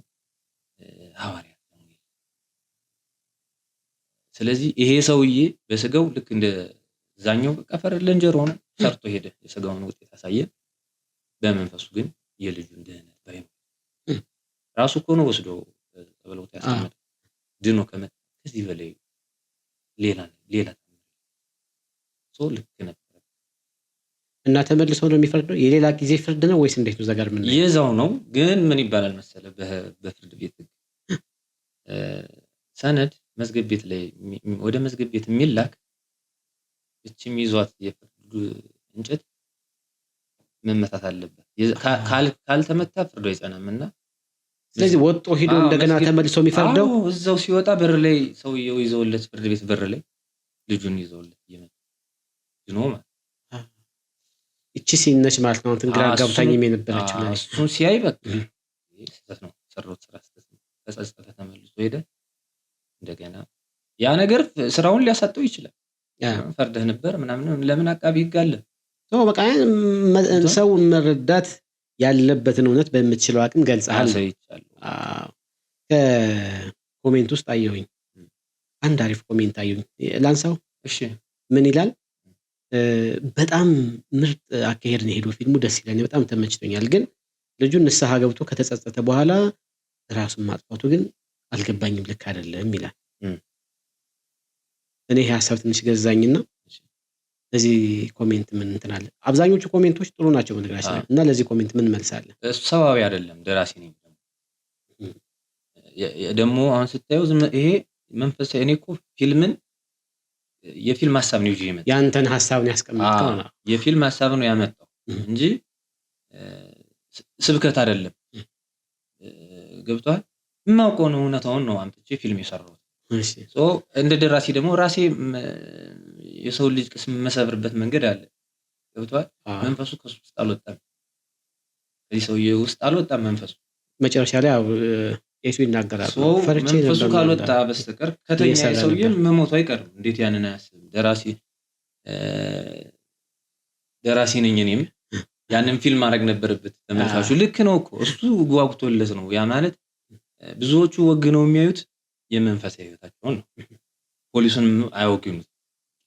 ሐዋርያ ነው። ስለዚህ ይሄ ሰውዬ በስጋው ልክ እንደ ዛኛው በቃ ፈረድ ለእንጀሮ ሆነ ሰርቶ ሄደ፣ የስጋውን ውጤት አሳየ። በመንፈሱ ግን የልጁን ደህንነት ባይ ነው ራሱ እኮ ነው ወስዶ ተብለው ያስቀመጠ ድኖ ከመጣ ከዚህ በላይ ሌላ ሰው ልክ ነበር። እና ተመልሶ ነው የሚፈርደው? የሌላ ጊዜ ፍርድ ነው ወይስ እንዴት ነው? ዘጋር ምን የዛው ነው። ግን ምን ይባላል መሰለ በፍርድ ቤት ሰነድ መዝገብ ቤት ላይ ወደ መዝገብ ቤት የሚላክ እቺም ይዟት የፍርድ እንጨት መመታት አለበት። ካልተመታ ፍርዱ አይጸናምና ስለዚህ ወጥቶ ሄዶ እንደገና ተመልሶ የሚፈርደው እዛው ሲወጣ በር ላይ ሰውየው ይዘውለት ፍርድ ቤት በር ላይ ልጁን ይዘውለት ይመጣ ድኖ ማለት እቺ ሲነች ማለት ነው። እንትን ግራ ጋብታኝ የነበረችው ነው። እሱን ሲያይ በቃ ስህተት ነው ሰሩት ስራ ስህተት ነው። ተጸጸተ፣ ተመልሶ ሄደ። እንደገና ያ ነገር ስራውን ሊያሳጠው ይችላል። ፈርደህ ነበር ምናምን ለምን አቃቢ ህግ አለ? በቃ ሰው መረዳት ያለበትን እውነት በምትችለው አቅም ገልጸሃል። ከኮሜንት ውስጥ አየሁኝ አንድ አሪፍ ኮሜንት አየሁኝ፣ ላንሳው። እሺ ምን ይላል? በጣም ምርጥ አካሄድ ነው ሄዶ ፊልሙ ደስ ይላል። በጣም ተመችቶኛል። ግን ልጁ ንስሐ ገብቶ ከተጸጸተ በኋላ ራሱን ማጥፋቱ ግን አልገባኝም፣ ልክ አይደለም ይላል። እኔ ይሄ ሀሳብ ትንሽ ገዛኝና ለዚህ ኮሜንት ምን እንትን አለ? አብዛኞቹ ኮሜንቶች ጥሩ ናቸው በነገራችን ላይ እና ለዚህ ኮሜንት ምን መልሳለህ? እሱ ሰዋዊ አይደለም፣ ደራሲ ነኝ ደግሞ አሁን ስታየው ይሄ መንፈሳዊ እኔ እኮ ፊልምን የፊልም ሀሳብ ነው ይዤ የመጣው ያንተን ሀሳብ ነው ያስቀመጥከው ነው የፊልም ሀሳብ ነው ያመጣው እንጂ ስብከት አይደለም። ገብቷል? የማውቀው ነው እውነታውን ነው አምጥቼ ፊልም የሰራሁት። እሺ እንደ ደራሲ ደግሞ ራሴ የሰው ልጅ ቅስም መሰብርበት መንገድ አለ። ገብቷል? መንፈሱ ከሱ ውስጥ አልወጣም፣ ከዚህ ሰውዬ ውስጥ አልወጣም መንፈሱ። መጨረሻ ላይ ኤሱ ይናገራል። መንፈሱ ካልወጣ በስተቀር ከተኛ ሰውዬ መሞቱ አይቀርም። እንዴት ያንን አያስብም? ደራሲ ነኝ እኔም ያንን ፊልም ማድረግ ነበረበት ተመልካቹ። ልክ ነው እኮ እሱ ጓጉቶለት ነው። ያ ማለት ብዙዎቹ ወግነው የሚያዩት የመንፈሳዊ ህይወታቸውን ነው። ፖሊሱን አይወግኑት፣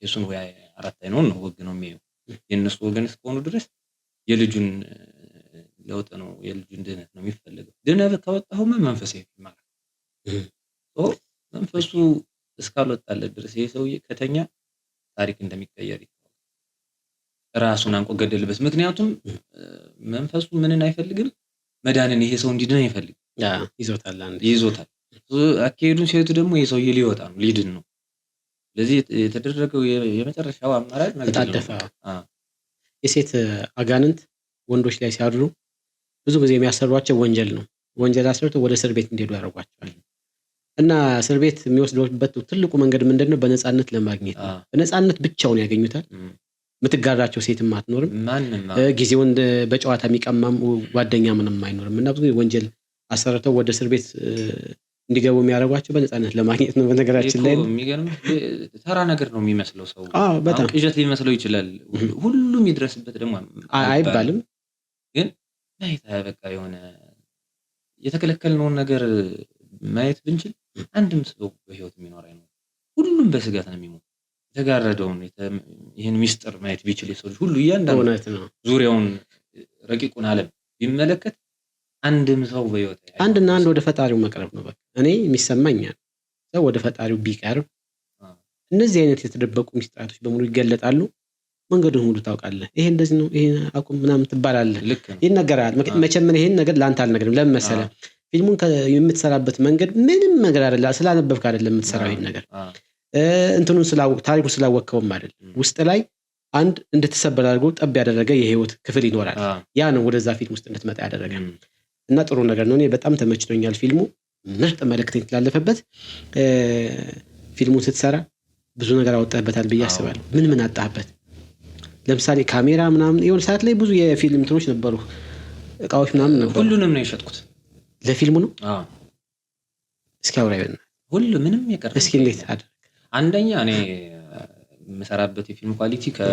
የሱን ወይ አራት አይነውን ነው ወግነው የሚያዩት። የነሱ ወገን እስከሆኑ ድረስ የልጁን ለውጥ ነው የልጁን ድነት ነው የሚፈልገው። ድነት ካወጣሁማ መንፈሳዊ ፊልም ማለት ነው። መንፈሱ እስካልወጣለት ድረስ ይሄ ሰውዬ ከተኛ ታሪክ እንደሚቀየር ራሱን አንቆ ገደልበት። ምክንያቱም መንፈሱ ምንን አይፈልግም? መዳንን። ይሄ ሰው እንዲድን አይፈልግም። ይዞታል። አካሄዱን ሲያዩት ደግሞ ይሄ ሰውዬ ሊወጣ ነው፣ ሊድን ነው። ስለዚህ የተደረገው የመጨረሻው አማራጭ ተጣደፈ። የሴት አጋንንት ወንዶች ላይ ሲያድሩ ብዙ ጊዜ የሚያሰሯቸው ወንጀል ነው። ወንጀል አሰርተው ወደ እስር ቤት እንዲሄዱ ያደርጓቸዋል። እና እስር ቤት የሚወስዱበት ትልቁ መንገድ ምንድነው? በነፃነት ለማግኘት ነው። በነፃነት ብቻውን ያገኙታል። የምትጋራቸው ሴትም አትኖርም። ጊዜውን በጨዋታ የሚቀማም ጓደኛ ምንም አይኖርም። እና ብዙ ወንጀል አሰርተው ወደ እስር ቤት እንዲገቡ የሚያደርጓቸው በነፃነት ለማግኘት ነው። በነገራችን ላይ የሚገርም ተራ ነገር ነው የሚመስለው ሰው። በጣም ቅዠት ሊመስለው ይችላል። ሁሉም ይድረስበት ደግሞ አይባልም። ግን ማየት በቃ የሆነ የተከለከልነውን ነገር ማየት ብንችል አንድም ሰው በህይወት የሚኖር አይኖርም። ሁሉም በስጋት ነው የሚሞት። የተጋረደውን ይህን ሚስጥር ማየት ቢችል የሰው ልጅ ሁሉ እያንዳንዱ ዙሪያውን ረቂቁን ዓለም ቢመለከት አንድም ሰው በህይወት አንድና አንድ ወደ ፈጣሪው መቅረብ ነው። በቃ እኔ የሚሰማኛል ሰው ወደ ፈጣሪው ቢቀርብ እነዚህ አይነት የተደበቁ ሚስጥራቶች በሙሉ ይገለጣሉ። መንገዱን ሁሉ ታውቃለህ። ይሄ እንደዚህ ነው፣ ይሄ አቁም ምናምን ትባላለህ፣ ይነገራል። መቼም ይሄን ነገር ላንተ አልነገርም። ለምን መሰለህ? ፊልሙን የምትሰራበት መንገድ ምንም ነገር አይደለም። ስላነበብክ አይደለም የምትሰራው ይሄን ነገር እንትኑን ታሪኩን ስላወቅከውም አይደለም። ውስጥ ላይ አንድ እንድትሰበር አድርጎ ጠብ ያደረገ የህይወት ክፍል ይኖራል። ያ ነው ወደዛ ፊልም ውስጥ እንድትመጣ ያደረገ እና ጥሩ ነገር ነው። እኔ በጣም ተመችቶኛል ፊልሙ። ምርጥ መልእክት የተላለፈበት ፊልሙን ስትሰራ ብዙ ነገር አወጣህበታል ብዬ አስባለሁ። ምን አጣህበት? ለምሳሌ ካሜራ ምናምን የሆነ ሰዓት ላይ ብዙ የፊልም እንትኖች ነበሩ፣ እቃዎች ምናምን ነበሩ። ሁሉንም ነው የሸጥኩት ለፊልሙ ነው። እስኪ አውራ ይበልና ሁሉ ምንም የቀረ እስኪ እንዴት አደረግ? አንደኛ እኔ የምሰራበት የፊልም ኳሊቲ ከውጭ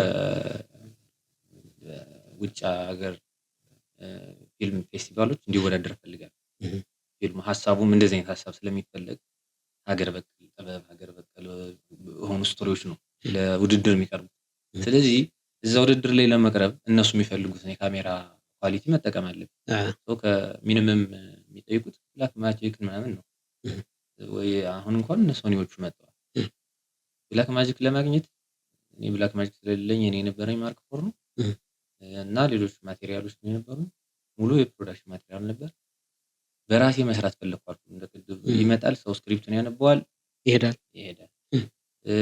ሀገር ፊልም ፌስቲቫሎች እንዲወዳደር ፈልጋለሁ። ፊልም ሀሳቡም እንደዚህ አይነት ሀሳብ ስለሚፈለግ ሀገር በቀል ጥበብ፣ ሀገር በቀል ሆኑ ስቶሪዎች ነው ለውድድር የሚቀርቡት። ስለዚህ እዛ ውድድር ላይ ለመቅረብ እነሱ የሚፈልጉትን የካሜራ ኳሊቲ መጠቀም አለብን። ከሚኒመም የሚጠይቁት ብላክ ማጂክ ምናምን ነው ወይ አሁን እንኳን ሶኒዎቹ መጥተዋል። ብላክ ማጂክ ለማግኘት እኔ ብላክ ማጂክ ስለሌለኝ እኔ የነበረኝ ማርክ ፎር ነው እና ሌሎች ማቴሪያሎች የነበሩ ሙሉ የፕሮዳክሽን ማቴሪያል ነበር። በራሴ መስራት ፈለኳል። እንደቅድም ይመጣል፣ ሰው ስክሪፕቱን ያነበዋል፣ ይሄዳል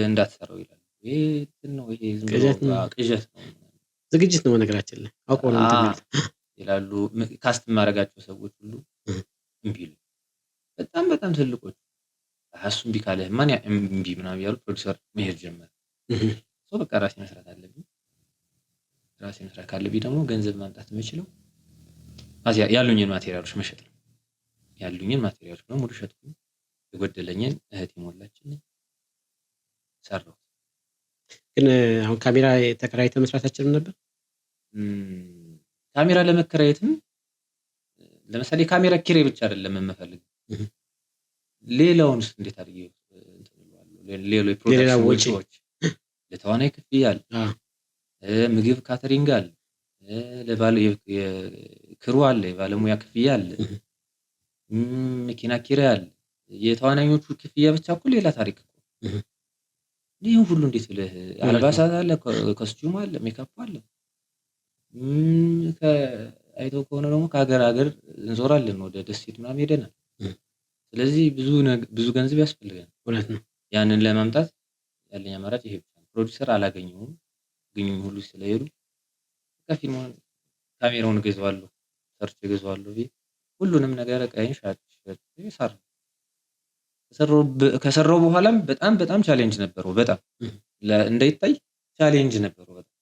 እንዳትሰራው ይላል። ይሄ ነው ይሄ ቅዠት ነው ዝግጅት ነው ነገራችን ላይ አውቀው ነው ይላሉ። ካስት ማረጋቸው ሰዎች ሁሉ እምቢ ይሉ በጣም በጣም ትልቆች እሱም ቢካለህ ማን እምቢ ምናምን ያሉ ፕሮዲዩሰር መሄድ ጀመረ። ሰው በቃ ራሴ መስራት አለብኝ። ራሴ መስራት ካለብኝ ደግሞ ገንዘብ ማምጣት የምችለው ያሉኝን ማቴሪያሎች መሸጥ ነው። ያሉኝን ማቴሪያሎች ነው ሙሉ ሸጥኩኝ። የጎደለኝን እህት ሞላችልኝ፣ ሰራው። ግን አሁን ካሜራ ተከራይተህ መስራት አችልም ነበር? ካሜራ ለመከራየትም ለምሳሌ ካሜራ ኪራይ ብቻ አይደለም የምፈልገው፣ ሌላውንስ እንዴት አድርጌ ሌሎች ፕሮዳክሽን ወጪዎች ለተዋናይ ክፍያ አለ፣ ምግብ ካተሪንግ አለ፣ ለባለ ክሩ አለ፣ የባለሙያ ክፍያ አለ፣ መኪና ኪራይ አለ። የተዋናኞቹ ክፍያ ብቻ እኮ ሌላ ታሪክ እኮ። ይህ ሁሉ እንዴት ብለህ አልባሳት አለ፣ ኮስቲዩም አለ፣ ሜካፕ አለ። አይተው ከሆነ ደግሞ ከሀገር እንዞራለን፣ ወደ ደሴት ምናምን ሄደናል። ስለዚህ ብዙ ገንዘብ ያስፈልጋል። እውነት ነው። ያንን ለማምጣት ያለኝ አማራጭ ይሄ ብቻ ነው። ፕሮዲውሰር አላገኘሁም፣ ግኝም ሁሉ ስለሄዱ ከፊልሙን ካሜራውን ገዛዋለሁ፣ ሰርች ገዛዋለሁ፣ ሁሉንም ነገር ቀይን ሻጭ ከሰራው በኋላም በጣም ቻሌንጅ ነበረው። በጣም እንዳይታይ ቻሌንጅ ነበረው። በጣም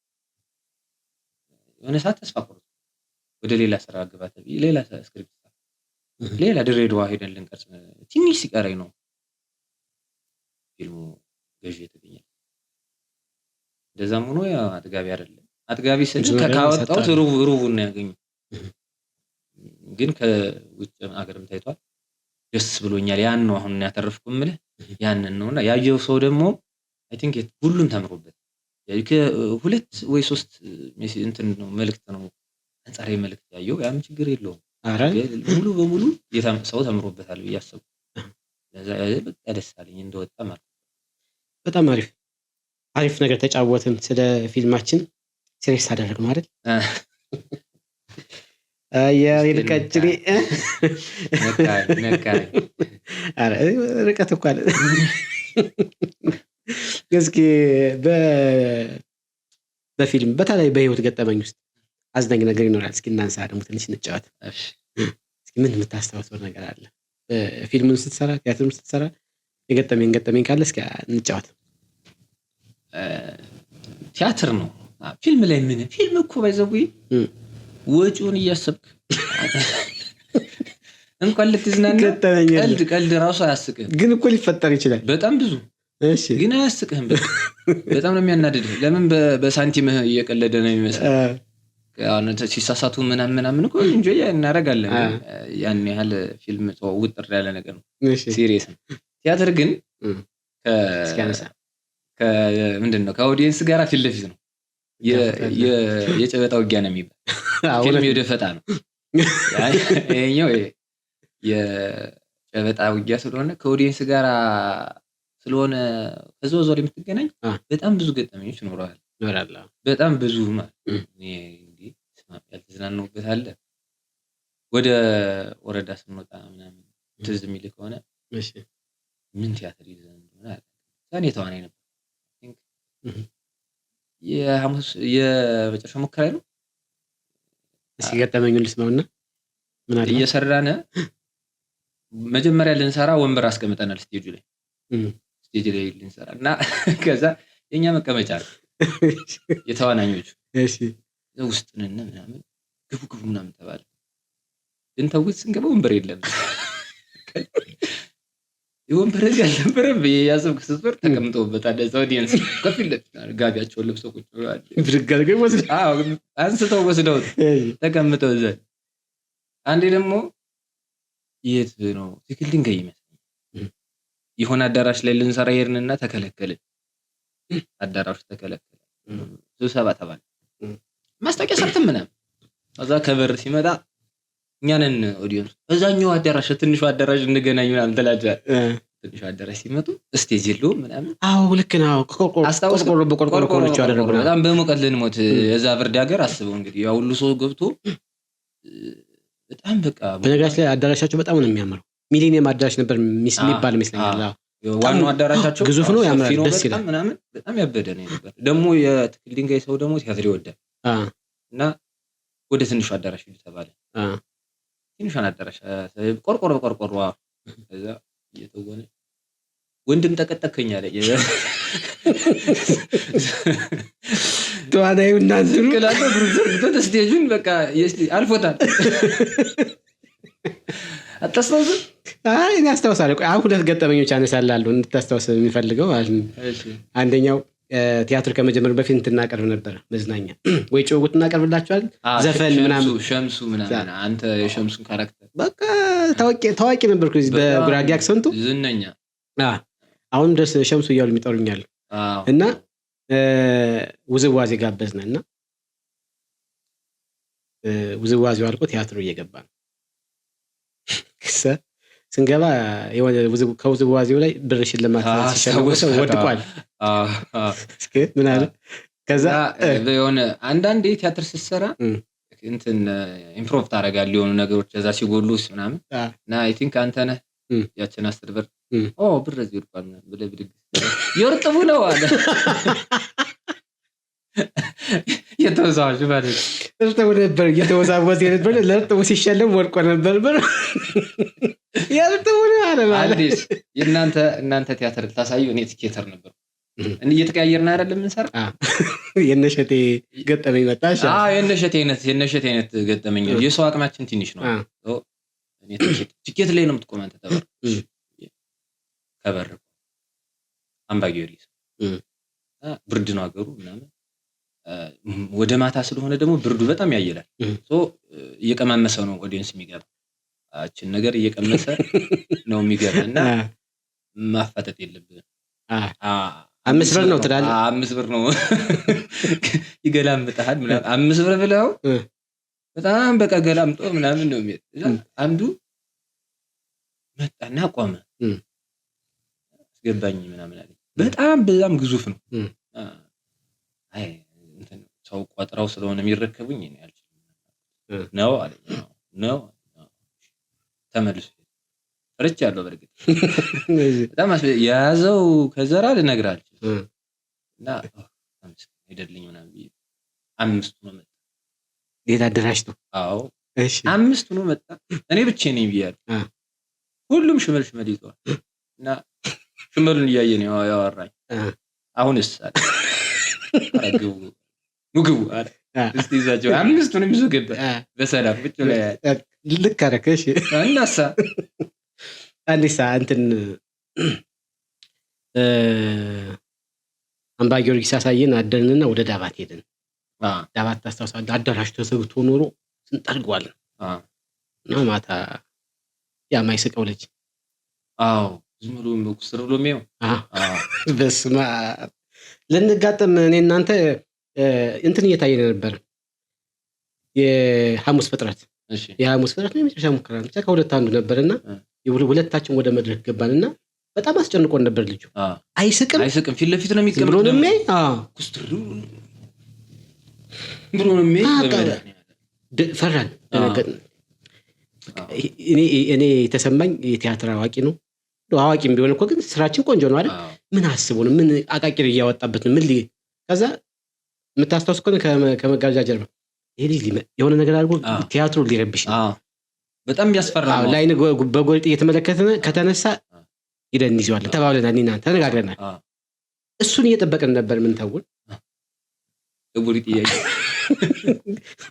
የሆነ ሰዓት ተስፋ ቆርጦ ወደ ሌላ ስራ ገባ ተብዬ ሌላ ስክሪፕት ሌላ ድሬዳዋ ሄደን ልንቀርጽ ትንሽ ሲቀረኝ ነው ፊልሙ ገዢ የተገኘው። እንደዛም ሆኖ ያው አጥጋቢ አይደለም። አጥጋቢ ስል ካወጣሁት ሩቡን ነው ያገኘው። ግን ከውጭ ሀገርም ታይቷል። ደስ ብሎኛል። ያን ነው አሁን ያተረፍኩ የምልህ ያንን ነውና ያየው ሰው ደግሞ አይ ቲንክ ሁሉም ተምሮበት ከሁለት ወይ ሶስት እንትን ነው መልእክት ነው አንጻራዊ መልእክት ያየው ያም ችግር የለውም። ሙሉ በሙሉ ሰው ተምሮበታል ብዬ አሰብኩ። ለዛ በቃ ደስ አለኝ እንደወጣ ማለት። በጣም አሪፍ ነገር ተጫወትን። ስለ ፊልማችን ሲሪየስ አደረግ ማለት የርቀጭኔ ነካይ አረ ርቀት እኮ አለ። እስኪ በፊልም በተለይ በህይወት ገጠመኝ ውስጥ አዝናኝ ነገር ይኖራል። እስኪ እናንሳ ደግሞ ትንሽ እንጫወት። እስኪ ምን የምታስታውሰው ነገር አለ? ፊልሙን ስትሰራ ቲያትሩን ስትሰራ የገጠመኝ ካለ እስኪ እንጫወት። ቲያትር ነው። ፊልም ላይ ምን ፊልም እኮ ባይዘው ወጪውን እያሰብክ እንኳን ልትዝናና ቀልድ ራሱ አያስቅህም። ግን እኮ ሊፈጠር ይችላል በጣም ብዙ። እሺ ግን አያስቅህም። በጣም ነው የሚያናድድህ። ለምን በሳንቲምህ እየቀለደ ነው የሚመስለው። ሲሳሳቱ ምናምን እኮ እንጆይ እናደርጋለን። ያን ያህል ፊልም ውጥር ያለ ነገር ነው፣ ሲሪየስ ነው። ቲያትር ግን ምንድነው ከኦዲየንስ ጋር ፊት ለፊት ነው። የጨበጣ ውጊያ ነው የሚባል ፊልም የደፈጣ ነው። ይሄኛው የጨበጣ ውጊያ ስለሆነ ከኦዲየንስ ጋር ስለሆነ ከዘወዘው የምትገናኝ በጣም ብዙ ገጠመኞች ይኖራል። በጣም ብዙ ማለት እንግዲህ ያልተዝናናሁበት አለ። ወደ ወረዳ ስንወጣ ምናምን ትዝ የሚል ከሆነ ምን ቲያትር ይዘን እንደሆነ ዛኔ ተዋናይ ነበር። የመጨረሻ ሙከራ ነው። እስኪ ገጠመኙን ልስማውና ምን አለ እየሰራነ መጀመሪያ ልንሰራ ወንበር አስቀምጠናል ስቴጅ ላይ ልንሰራ እና ከዛ የኛ መቀመጫ ነው የተዋናኞቹ ውስጥ ነን ምናምን ግቡ ምናምን ተባለ። እንተውት ስንገባ ወንበር የለም። የወንበር እዚህ አልነበረም ያሰብኩ ስበር ተቀምጠውበታል። ኦዲየንስ ከፊት ለፊት ጋቢያቸውን ለብሰው ቁጭ ብለዋል። አንስተው ወስደው ተቀምጠው እዛ። አንዴ ደግሞ የት ነው ትክክል ድንጋይ ይመስል የሆነ አዳራሽ ላይ ልንሰራ ሄድንና ተከለከልን። አዳራሹ ተከለከለ። ስብሰባ ተባለ። ማስታወቂያ ሰርተን ምናምን እዛ ከበር ሲመጣ እኛንን ኦዲየንስ እዛኛው አዳራሽ ትንሹ አዳራሽ እንገናኝ ምናምን ተላጃ። ትንሹ አዳራሽ ሲመጡ ስቴጅ የለውም ምናምን። አዎ ልክ ነው። ቆርቆሮ ኮርቾ አደረጉና በጣም በሙቀት ልንሞት እዛ ብርድ ሀገር አስበው እንግዲህ ያው ሁሉ ሰው ገብቶ በጣም በቃ በነገራችን ላይ አዳራሻቸው በጣም ነው የሚያምረው። ሚሊኒየም አዳራሽ ነበር የሚባል ይመስለኛል። ዋናው አዳራሻቸው ግዙፍ ነው፣ ያምራል፣ ደስ ይላል ምናምን በጣም ያበደ ነው ነበር። ደግሞ የትክል ድንጋይ ሰው ደግሞ ቲያትር ይወዳል እና ወደ ትንሹ አዳራሽ ተባለ። ትንሿን አዳራሽ ቆርቆሮ ከዛ እየተወነ ወንድም ተቀጠከኝ አለ ተዋናዩ እናንተ ከላተ ብሩክ ስቴጁን በቃ አልፎታል። አታስታውስ? አይ እኔ አስታውሳለሁ። አሁን ሁለት ገጠመኞች አነሳላለሁ እንድታስታውስ የሚፈልገው ማለት ነው። አንደኛው ቲያትር ከመጀመር በፊት እንትናቀርብ ነበር መዝናኛ ወይ ጭውውት እናቀርብላችኋል። ዘፈን ምናምን ሸምሱ ምናምን አንተ የሸምሱን ካራክተር በቃ ታዋቂ ነበርኩ በጉራጌ አክሰንቱ ዝነኛ። አሁን ድረስ ሸምሱ እያሉ የሚጠሩኛል እና ውዝዋዜ ጋበዝነና ውዝዋዜው አልቆ ቲያትሩ እየገባ ነው። ስንገባ የሆነ ከውዝዋዜው ላይ ብር ሽልማት ሲሸለመው ወድቋል። ምን አለ ከዛ የሆነ አንዳንዴ ቲያትር ስትሰራ እንትን ኢምፕሮቭ ታደርጋለህ የሆኑ ነገሮች እዛ ሲጎሉስ ምናምን እና አይ ቲንክ አንተ ነህ ያችን 10 ብር ብር እዚህ ወድቋል ብለህ ብድግ የርጥቡ ነው አለ የተወዛዋዥ ማለት እርጥቡ ነበር እየተወዛወዘ ነበር። ለርጥቡ ሲሸለም ወድቆ ነበር ብር የርጥቡ ነው አለ ማለት እናንተ ቲያትር ታሳዩ እኔ ቲኬተር ነበር እየተቀያየርን አይደለም እንሰራ የነሸቴ ገጠመኝ መጣሽ? የነሸቴ አይነት ገጠመኝ የሰው አቅማችን ትንሽ ነው። እኔ ቲኬት ላይ ነው የምትቆም አንተ ተበር ከበር አምባ ጊዮርጊስ ብርድ ነው አገሩ ምናምን ወደ ማታ ስለሆነ ደግሞ ብርዱ በጣም ያየላል። እየቀማመሰው ነው ኦዲየንስ የሚገባ አችን ነገር እየቀመሰ ነው የሚገባና ማፋጠጥ የለብህም። 5 ብር ነው ትላለህ። 5 ብር ነው ይገላምጣል ምናምን 5 ብር ብለው በጣም በቃ ገላምጦ ምናምን ነው የሚል አንዱ መጣና ቆመ አስገባኝ ምናምን አለ። በጣም ግዙፍ ነው። አይ እንትን ሰው ቋጥራው ስለሆነ የሚረከቡኝ እኔ አልችልም ነው አለ ነው ተመልሶ ፍርጭ ያለው በርግጥ በጣም ያዘው ከዘራ ልነግራችሁ እና አይደልኝ ምናምን ቢይ 5 ነው መጣ ዴታ አደራጅቶ እሺ 5 ነው መጣ እኔ ብቻ ነኝ ብያለሁ። ሁሉም ሽመል ይዟል እና ሽመሉን እያየ ነው ያወራኝ። አሁንስ አረጋው ንጉ አለ እስቲ ይዛቸው 5 ነው ይዞ ገባ በሰላም ብቻ ላይ ልክ አረከሽ እናሳ አንዲሳ እንትን አምባ ጊዮርጊስ አሳየን አደርንና ወደ ዳባት ሄድን። ዳባት ታስታውሳለህ? አዳራሽ ተዘግቶ ኖሮ ስንጠርጓል እና ማታ ያ ማይስቀው ልጅ ዝም ብሎ መኩስር ብሎ የሚያው በስማ ልንጋጠም እኔ እናንተ እንትን እየታየን ነበር የሐሙስ ፍጥረት። የሐሙስ ፍጥረት ነው የመጨረሻ ሙከራ ብቻ ከሁለት አንዱ ነበርና ሁለታችን ወደ መድረክ ገባንና በጣም አስጨንቆን ነበር። ልጁ አይስቅም ፊት ለፊት ነው የሚቀመጥ ብሎ ነው የሚያይ ኩስትሩ ብሎ ነው የሚያይ ፈራን ደነገጥን። እኔ የተሰማኝ የቲያትር አዋቂ ነው አዋቂም ቢሆን እኮ ግን ስራችን ቆንጆ ነው አይደል? ምን አስቦ ነው ምን አቃቂር እያወጣበት ነው ምን ከዛ የምታስታውስ ከሆነ ከመጋረጃ ጀርባ ይሄ ልጅ የሆነ ነገር አድርጎ ቲያትሩ ሊረብሽ ነው በጣም ያስፈራል። ላይን በጎልጥ እየተመለከተን ከተነሳ ሂደን እንይዘዋለን ተባብለናል። እኔና ተነጋግረናል። እሱን እየጠበቅን ነበር። ምን ተውል እቡሪት ይያይ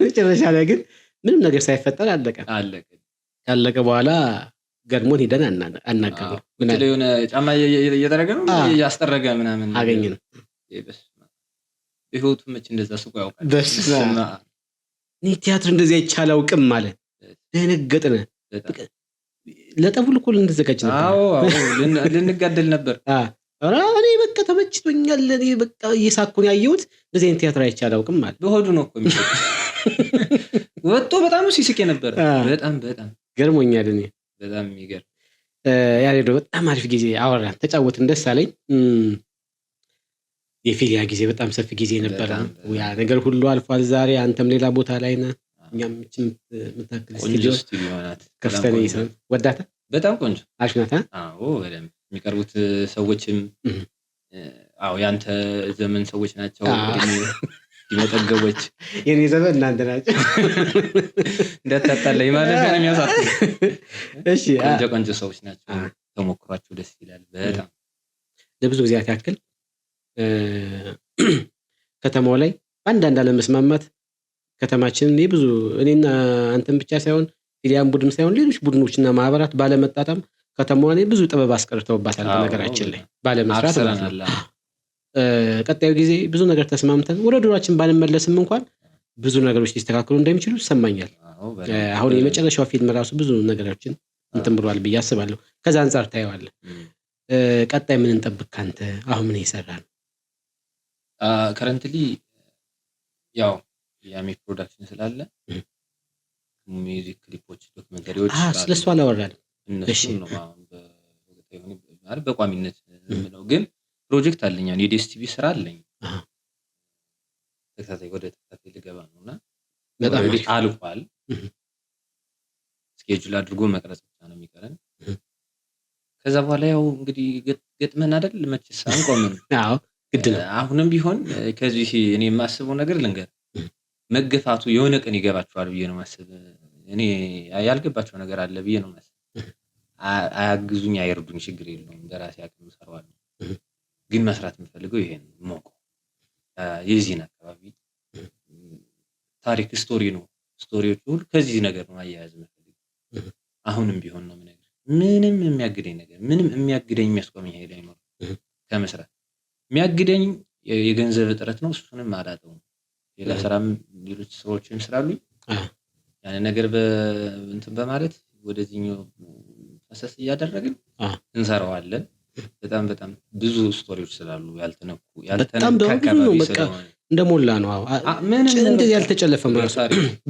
መጨረሻ ላይ ግን ምንም ነገር ሳይፈጠር አለቀ በኋላ ገርሞን ሄደን አናገረው። ግን የሆነ ጫማ እየተደረገ ነው እያስጠረገ ምናምን አገኘን። በህይወቱ መች እንደዛ ስቆ ያውቃል። በስመ አብ እኔ ቲያትር እንደዚህ አይቻል አውቅም ማለት ደነገጥን። ለጠቡል እኮ ልንዘጋጅ ነበር። ልንጋደል ነበር። እኔ በቃ ተመችቶኛል። እኔ በቃ እየሳኩን ያየሁት እንደዚህ አይነት ቲያትር አይቻል አውቅም ማለት በሆዱ ነው እኮ ወጥቶ በጣም ሲስቅ ነበር። በጣም ገርሞኛል። እኔ በጣም የሚገርም ያሬዶ በጣም አሪፍ ጊዜ አወራን፣ ተጫወትን፣ ደስ አለኝ። የፊሊያ ጊዜ በጣም ሰፊ ጊዜ ነበር። ያ ነገር ሁሉ አልፏል። ዛሬ አንተም ሌላ ቦታ ላይ ነህ፣ እኛም የምታክል ስቱዲዮ ናት። ከፍተን ይሰን ወዳታ በጣም ቆንጆ አሪፍ ናት። በደምብ የሚቀርቡት ሰዎችም ያንተ ዘመን ሰዎች ናቸው። ይመጠገቦች የኔ ዘመን እናንተ ናቸው። እንደተጣጣለኝ ማለት ነው የሚያሳጥ። እሺ ቆንጆ ሰዎች ናቸው። ተሞክሯቸው ደስ ይላል በጣም ለብዙ ጊዜያት ያክል ከተማው ላይ አንዳንድ አለመስማማት ከተማችንን የብዙ እኔና አንተን ብቻ ሳይሆን ፊሊያን ቡድን ሳይሆን ሌሎች ቡድኖችና ማህበራት ባለመጣጣም ከተማዋን ብዙ ጥበብ አስቀርተውባታል። በነገራችን ላይ ባለመስራት ቀጣዩ ጊዜ ብዙ ነገር ተስማምተን ወደ ድሯችን ባንመለስም እንኳን ብዙ ነገሮች ሊስተካከሉ እንደሚችሉ ይሰማኛል። አሁን የመጨረሻው ፊልም ራሱ ብዙ ነገሮችን እንትን ብሏል ብዬ አስባለሁ። ከዛ አንጻር ታየዋለህ። ቀጣይ ምን እንጠብቅ ካንተ? አሁን ምን እየሰራ ነው? ከረንትሊ ያው ያሚ ፕሮዳክሽን ስላለ ሚውዚክ ክሊፖች፣ ዶክመንተሪዎች ስለሱ አላወራንም። እነሱ ነው በቋሚነት የምለው። ግን ፕሮጀክት አለኝ አሁን የዲኤስቲቪ ስራ አለኝ። ወደ ተከታታይ ልገባ ነውና በጣም አልቋል። ስኬጁል አድርጎ መቅረጽ ብቻ ነው የሚቀረን። ከዛ በኋላ ያው እንግዲህ ገጥመን አይደል መቼስ አንቆምም። አዎ ግድ ነው። አሁንም ቢሆን ከዚህ እኔ የማስበው ነገር ልንገር፣ መገፋቱ የሆነ ቀን ይገባቸዋል ብዬ ነው ማስብ። እኔ ያልገባቸው ነገር አለ ብዬ ነው ማስብ። አያግዙኝ አይርዱኝ ችግር የለውም፣ በራሴ አቅም እሰራዋለሁ። ግን መስራት የምፈልገው ይሄን ሞቆ የዚህን አካባቢ ታሪክ ስቶሪ ነው። ስቶሪዎቹ ሁሉ ከዚህ ነገር ነው አያያዝ የምፈልገው። አሁንም ቢሆን ነው ነገር ምንም የሚያግደኝ ነገር ምንም የሚያስቆመኝ ኃይል አይኖርም ከመስራት። የሚያግደኝ የገንዘብ እጥረት ነው። እሱንም አላጠውም። ሌላ ስራም ሌሎች ስራዎችም ስላሉኝ ያን ነገር እንትን በማለት ወደዚህኛው ፈሰስ እያደረግን እንሰራዋለን። በጣም በጣም ብዙ ስቶሪዎች ስላሉ ያልተነኩ አካባቢ ስለሆነ እንደሞላ ነው። እንደዚህ ያልተጨለፈ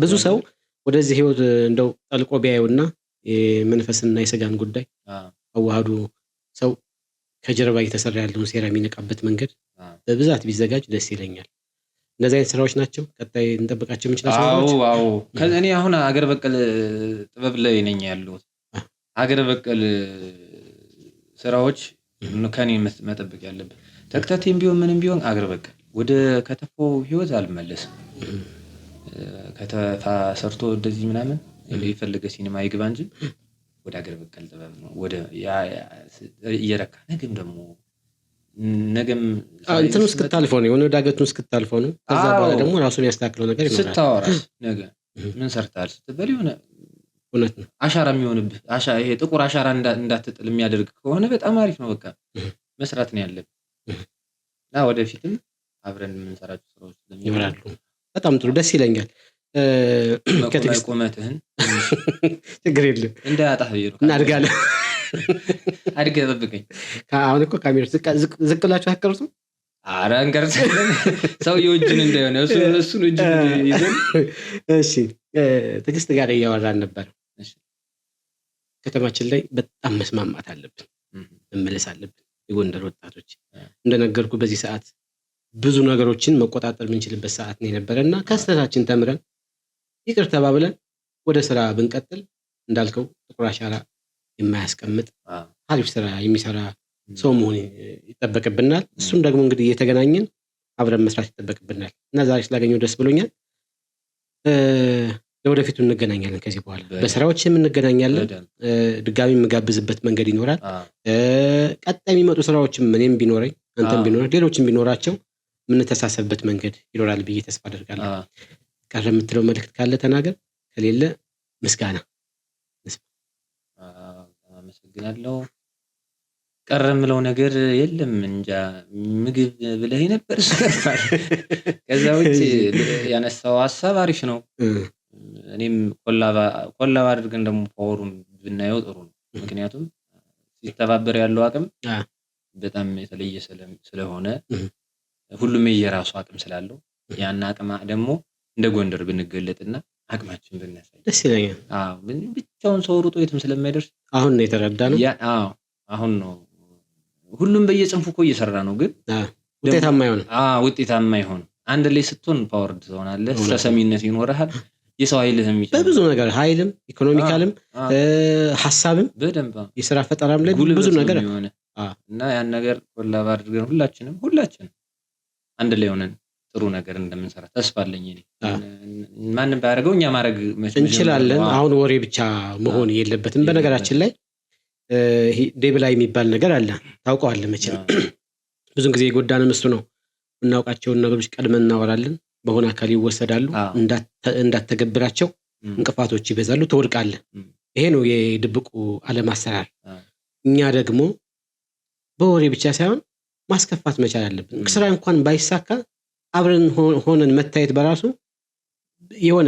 ብዙ ሰው ወደዚህ ህይወት እንደው ጠልቆ ቢያዩና የመንፈስና የስጋን ጉዳይ አዋህዶ ሰው ከጀርባ እየተሰራ ያለውን ሴራ የሚነቃበት መንገድ በብዛት ቢዘጋጅ ደስ ይለኛል። እነዚህ አይነት ስራዎች ናቸው ቀጣይ እንጠብቃቸው የምንችላቸው ስራዎች። አዎ እኔ አሁን አገር በቀል ጥበብ ላይ ነኝ ያለሁት። አገር በቀል ስራዎች ከኔ መጠበቅ ያለበት ተከታታይም ቢሆን ምንም ቢሆን አገር በቀል ወደ ከተፋው ህይወት አልመለስም። ከተፋ ሰርቶ እንደዚህ ምናምን የፈለገ ሲኒማ ይግባ እንጂ ወደ አገር በቀል ጥበብ ነው ወደ እየረካ ነገም እንትን እስክታልፈው ነው የሆነ ዳገቱን እስክታልፈው ነው። ከዛ በኋላ ደግሞ ራሱን ያስተካክለው ነገር ይኖራል። ስታወራስ ነገ ምን ሰርታል ስትበል የሆነ እውነት ነው አሻራ የሚሆንብህ ይሄ ጥቁር አሻራ እንዳትጥል የሚያደርግ ከሆነ በጣም አሪፍ ነው። በቃ መስራት ነው ያለብህ እና ወደፊትም አብረን የምንሰራቸው ስራዎች ይኖራሉ። በጣም ጥሩ ደስ ይለኛል። ቁመትህን ችግር የለም እንዳያጣህ ብዬ ነው እናድጋለን። አድገህ ጠብቀኝ። አሁን እኮ ካሜራ ዝቅ ብላችሁ አትቀርጹም? ኧረ እንቀርጻለን። ሰውዬው እጁን እንዳይሆነ እሱን እጁን ይዘን። እሺ ትዕግስት ጋር እያወራን ነበር። ከተማችን ላይ በጣም መስማማት አለብን፣ መመለስ አለብን። የጎንደር ወጣቶች እንደነገርኩ በዚህ ሰዓት ብዙ ነገሮችን መቆጣጠር የምንችልበት ሰዓት ነው የነበረና ከስተታችን ተምረን ይቅር ተባብለን ወደ ስራ ብንቀጥል እንዳልከው ጥቁር አሻራ የማያስቀምጥ አሪፍ ስራ የሚሰራ ሰው መሆን ይጠበቅብናል። እሱም ደግሞ እንግዲህ እየተገናኘን አብረን መስራት ይጠበቅብናል እና ዛሬ ስላገኘው ደስ ብሎኛል። ለወደፊቱ እንገናኛለን። ከዚህ በኋላ በስራዎችም እንገናኛለን። ድጋሚ የምጋብዝበት መንገድ ይኖራል። ቀጣይ የሚመጡ ስራዎችም እኔም ቢኖረኝ አንተም ቢኖር ሌሎችም ቢኖራቸው የምንተሳሰብበት መንገድ ይኖራል ብዬ ተስፋ አደርጋለሁ። ቀረ የምትለው መልእክት ካለ ተናገር፣ ከሌለ ምስጋና። አመሰግናለሁ። ቀረ የምለው ነገር የለም። እንጃ ምግብ ብለህ ነበር ሰርፋል። ከዛ ውጭ ያነሳው ሀሳብ አሪፍ ነው። እኔም ኮላባ አድርገን ደግሞ ፓወሩን ብናየው ጥሩ ነው። ምክንያቱም ሲተባበር ያለው አቅም በጣም የተለየ ስለሆነ ሁሉም የየራሱ አቅም ስላለው ያን አቅም ደግሞ እንደ ጎንደር ብንገለጥና አቅማችን ብናሳይ ደስ ይለኛል። ብቻውን ሰው ሩጦ የትም ስለማይደርስ አሁን ነው የተረዳ ነው። አሁን ነው ሁሉም በየጽንፉ እኮ እየሰራ ነው። ግን ውጤታማ ይሆን አንድ ላይ ስትሆን ፓወር ትሆናለህ፣ ተሰሚነት ይኖርሃል። የሰው ኃይልህም በብዙ ነገር ኃይልም ኢኮኖሚካልም ሐሳብም በደንብ የሥራ ፈጠራም ላይ ብዙ ነገር እና ያን ነገር ኮላባ አድርገን ሁላችንም አንድ ላይ ሆነን ጥሩ ነገር እንደምንሰራ ተስፋ አለኝ። ማንም ባያደርገው እኛ ማድረግ እንችላለን። አሁን ወሬ ብቻ መሆን የለበትም። በነገራችን ላይ ዴብላይ የሚባል ነገር አለ፣ ታውቀዋለህ መቼም። ብዙን ጊዜ የጎዳንም እሱ ነው። እናውቃቸውን ነገሮች ቀድመን እናወራለን፣ በሆነ አካል ይወሰዳሉ። እንዳትተገብራቸው እንቅፋቶች ይበዛሉ፣ ትወድቃለህ። ይሄ ነው የድብቁ ዓለም አሰራር። እኛ ደግሞ በወሬ ብቻ ሳይሆን ማስከፋት መቻል አለብን። ስራ እንኳን ባይሳካ አብረን ሆነን መታየት በራሱ የሆነ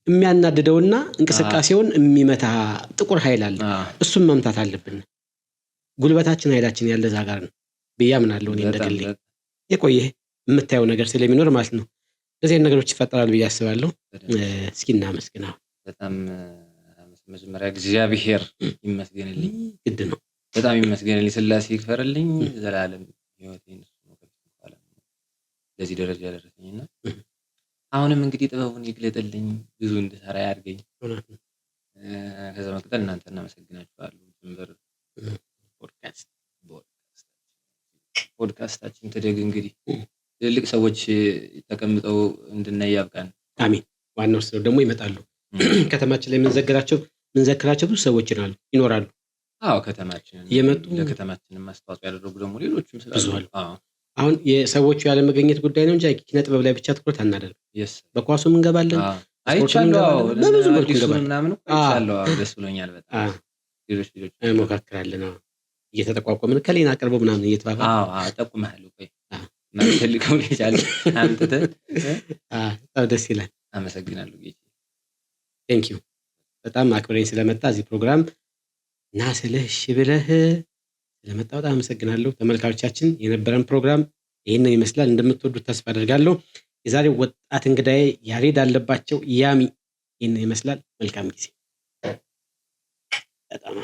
የሚያናድደውና እንቅስቃሴውን የሚመታ ጥቁር ኃይል አለ። እሱም መምታት አለብን። ጉልበታችን ኃይላችን ያለ እዛ ጋር ነው ብዬ አምናለሁ። እኔ እንደግሌ የቆየ የምታየው ነገር ስለሚኖር ማለት ነው። እንደዚህ አይነት ነገሮች ይፈጠራሉ ብዬ አስባለሁ። እስኪ እናመስግነው። በጣም መጀመሪያ እግዚአብሔር ይመስገንልኝ፣ ግድ ነው። በጣም ይመስገንልኝ፣ ስላሴ ይክፈርልኝ። ዘላለም ህይወቴን ለዚህ ደረጃ ያደረሰኝና አሁንም እንግዲህ ጥበቡን ይግለጥልኝ፣ ብዙ እንድሰራ ያድርገኝ። ከዛ መቀጠል እናንተ እናመሰግናችኋለሁ። ጀንበር ፖድካስታችን ትደግ እንግዲህ ትልልቅ ሰዎች ተቀምጠው እንድናይ ያብቃን። አሜን። ዋናው ሰው ደግሞ ይመጣሉ። ከተማችን ላይ ምንዘክራቸው ብዙ ሰዎች ይኖራሉ። አዎ ከተማችን እየመጡ ለከተማችንም አስተዋጽኦ ያደረጉ ደግሞ ሌሎችም ስላሉ አሁን የሰዎቹ ያለመገኘት ጉዳይ ነው እንጂ ኪነ ጥበብ ላይ ብቻ ትኩረት አናደርግም። በኳሱም እንገባለን፣ አይቻለሁ። በብዙ መልኩ እንገባለን ምናምን አይቻለሁ። ደስ ብሎኛል በጣም። ሌሎች እንሞካክራለን እየተጠቋቋምን ከሌና አቅርበው ምናምን እየተባባል ጠቁመሃል ቆይ ማልፈልገው ልጅ አለ አንተተ በጣም ደስ ይላል። አመሰግናለሁ ጌታ። ቴንክ ዩ በጣም አክብረኝ ስለመጣ እዚህ ፕሮግራም እና ስለሽ ብለህ ስለመጣ በጣም አመሰግናለሁ። ተመልካቾቻችን የነበረን ፕሮግራም ይህንን ይመስላል። እንደምትወዱት ተስፋ አደርጋለሁ። የዛሬው ወጣት እንግዳዬ ያሬድ አለባቸው ያሚ ይህንን ይመስላል። መልካም ጊዜ። በጣም